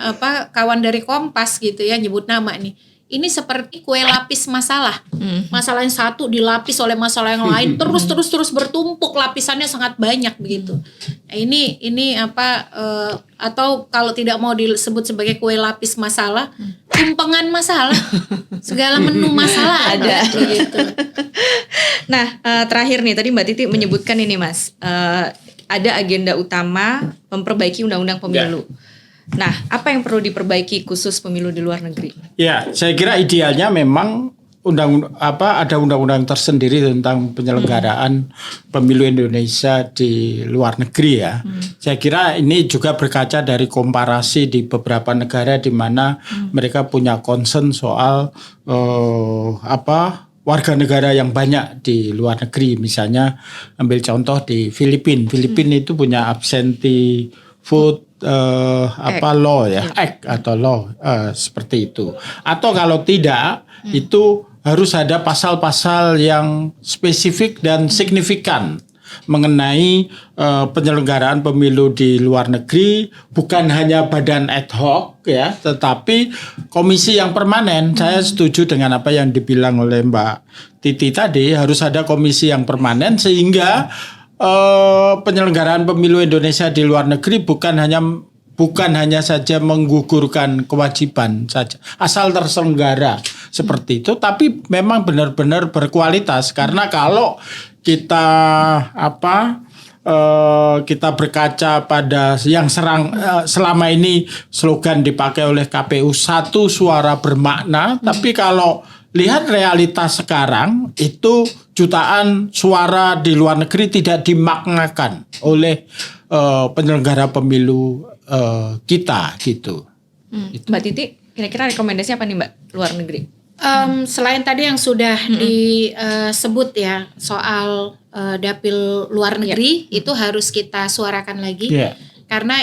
[SPEAKER 3] kawan dari Kompas gitu ya, nyebut nama nih. Ini seperti kue lapis masalah. Masalah yang satu dilapis oleh masalah yang lain, terus bertumpuk, lapisannya sangat banyak begitu. Nah, ini atau kalau tidak mau disebut sebagai kue lapis masalah, tumpengan masalah. Segala menu masalah ada begitu.
[SPEAKER 1] Nah, terakhir nih tadi Mbak Titi menyebutkan ini Mas, ada agenda utama memperbaiki undang-undang pemilu. Nah, apa yang perlu diperbaiki khusus pemilu di luar negeri?
[SPEAKER 2] Ya, saya kira idealnya memang ada undang-undang tersendiri tentang penyelenggaraan pemilu Indonesia di luar negeri ya. Saya kira ini juga berkaca dari komparasi di beberapa negara di mana mereka punya concern soal warga negara yang banyak di luar negeri. Misalnya ambil contoh di Filipina. Filipina itu punya absentee vote law ya, act atau law seperti itu. Atau kalau tidak itu harus ada pasal-pasal yang spesifik dan signifikan mengenai penyelenggaraan pemilu di luar negeri, bukan hanya badan ad hoc ya, tetapi komisi yang permanen. Saya setuju dengan apa yang dibilang oleh Mbak Titi tadi, harus ada komisi yang permanen sehingga penyelenggaraan pemilu Indonesia di luar negeri bukan hanya saja menggugurkan kewajiban saja asal terselenggara seperti itu, tapi memang benar-benar berkualitas. Karena kalau kita kita berkaca pada yang selama ini slogan dipakai oleh KPU, satu suara bermakna, tapi kalau lihat realitas sekarang itu jutaan suara di luar negeri tidak dimaknakan oleh penyelenggara pemilu kita gitu.
[SPEAKER 1] Mbak Titi, kira-kira rekomendasi apa nih Mbak luar negeri?
[SPEAKER 3] Selain tadi yang sudah disebut ya soal dapil luar negeri, itu harus kita suarakan lagi. Karena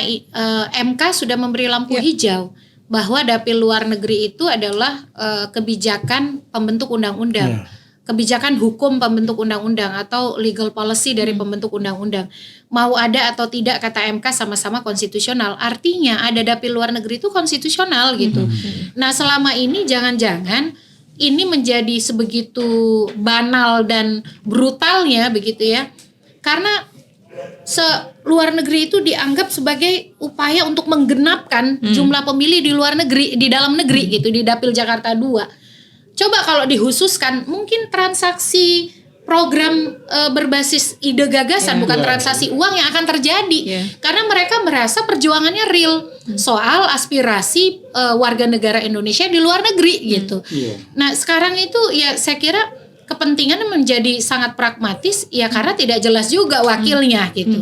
[SPEAKER 3] MK sudah memberi lampu hijau bahwa dapil luar negeri itu adalah kebijakan pembentuk undang-undang. Kebijakan hukum pembentuk undang-undang atau legal policy dari pembentuk undang-undang. Mau ada atau tidak kata MK sama-sama konstitusional. Artinya ada dapil luar negeri itu konstitusional gitu. Nah, selama ini jangan-jangan ini menjadi sebegitu banal dan brutalnya begitu ya. Karena luar negeri itu dianggap sebagai upaya untuk menggenapkan jumlah pemilih di luar negeri, di dalam negeri gitu, di dapil Jakarta 2. Coba kalau dihususkan, mungkin transaksi program berbasis ide gagasan, bukan transaksi uang yang akan terjadi. Karena mereka merasa perjuangannya real soal aspirasi warga negara Indonesia di luar negeri gitu. Nah, sekarang itu ya saya kira kepentingan menjadi sangat pragmatis ya, karena tidak jelas juga wakilnya gitu.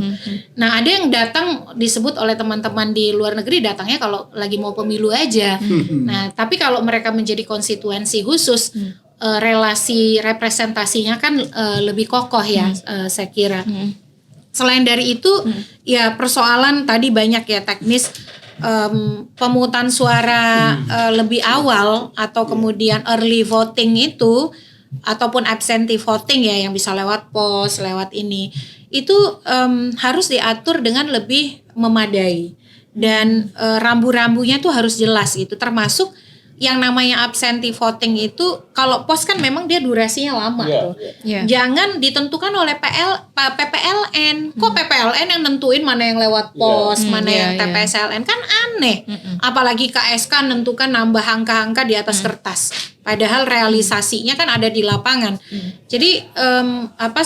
[SPEAKER 3] Nah, ada yang datang disebut oleh teman-teman di luar negeri datangnya kalau lagi mau pemilu aja. Nah, tapi kalau mereka menjadi konstituensi khusus, relasi representasinya kan lebih kokoh ya, saya kira. Selain dari itu ya persoalan tadi banyak ya teknis, pemungutan suara lebih awal atau kemudian early voting itu ataupun absentee voting ya yang bisa lewat pos, lewat ini itu harus diatur dengan lebih memadai dan rambu-rambunya tuh harus jelas gitu, termasuk yang namanya absentee voting itu kalau pos kan memang dia durasinya lama tuh. Jangan ditentukan oleh PPLN. Kok PPLN yang nentuin mana yang lewat pos, mana yang TPSLN, kan aneh. Apalagi KSK nentukan nambah angka-angka di atas kertas. Padahal realisasinya kan ada di lapangan. Jadi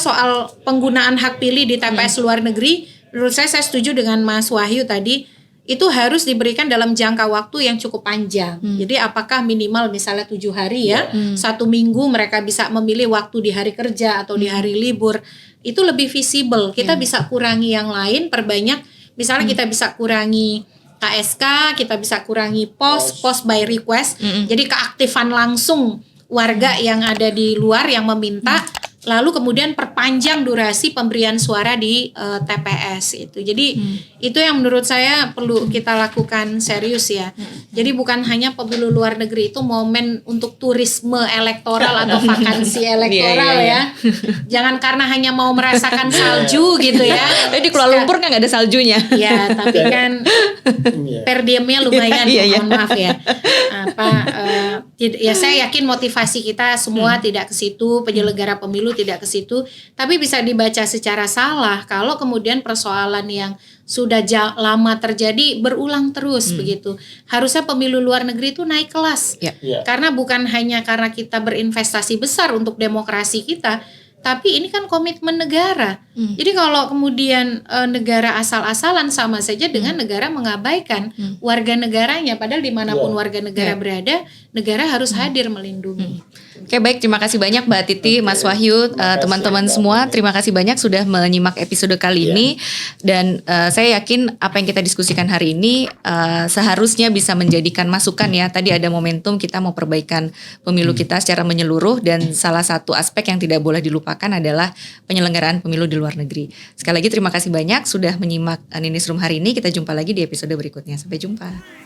[SPEAKER 3] soal penggunaan hak pilih di TPS luar negeri, menurut saya setuju dengan Mas Wahyu tadi. Itu harus diberikan dalam jangka waktu yang cukup panjang. Jadi apakah minimal misalnya 7 hari ya, 1 minggu mereka bisa memilih waktu di hari kerja atau di hari libur, itu lebih visible. Kita bisa kurangi yang lain, perbanyak, misalnya kita bisa kurangi KSK, kita bisa kurangi pos by request. Jadi keaktifan langsung warga yang ada di luar yang meminta, lalu kemudian perpanjang durasi pemberian suara di TPS itu. Jadi itu yang menurut saya perlu kita lakukan serius ya. Jadi bukan hanya pemilu luar negeri itu momen untuk turisme elektoral atau vakansi elektoral ya. Jangan karena hanya mau merasakan salju gitu ya.
[SPEAKER 1] Di Kuala Lumpur kan nggak ada saljunya.
[SPEAKER 3] Ya, tapi kan per diemnya lumayan. Mohon maaf ya. Ya saya yakin motivasi kita semua tidak ke situ, penyelenggara pemilu tidak ke situ, tapi bisa dibaca secara salah kalau kemudian persoalan yang sudah lama terjadi berulang terus begitu. Harusnya pemilu luar negeri itu naik kelas. Karena bukan hanya karena kita berinvestasi besar untuk demokrasi kita, tapi ini kan komitmen negara. Jadi kalau kemudian negara asal-asalan sama saja dengan negara mengabaikan warga negaranya, padahal dimanapun warga negara berada, negara harus hadir melindungi.
[SPEAKER 1] Oke, baik, terima kasih banyak Mbak Titi, Mas Wahyu, teman-teman semua, terima kasih banyak sudah menyimak episode kali ini. Dan saya yakin apa yang kita diskusikan hari ini seharusnya bisa menjadikan masukan ya. Tadi ada momentum kita mau perbaikan pemilu kita secara menyeluruh, dan salah satu aspek yang tidak boleh dilupakan adalah penyelenggaraan pemilu di luar negeri. Sekali lagi terima kasih banyak sudah menyimak Ninis Room hari ini. Kita jumpa lagi di episode berikutnya. Sampai jumpa.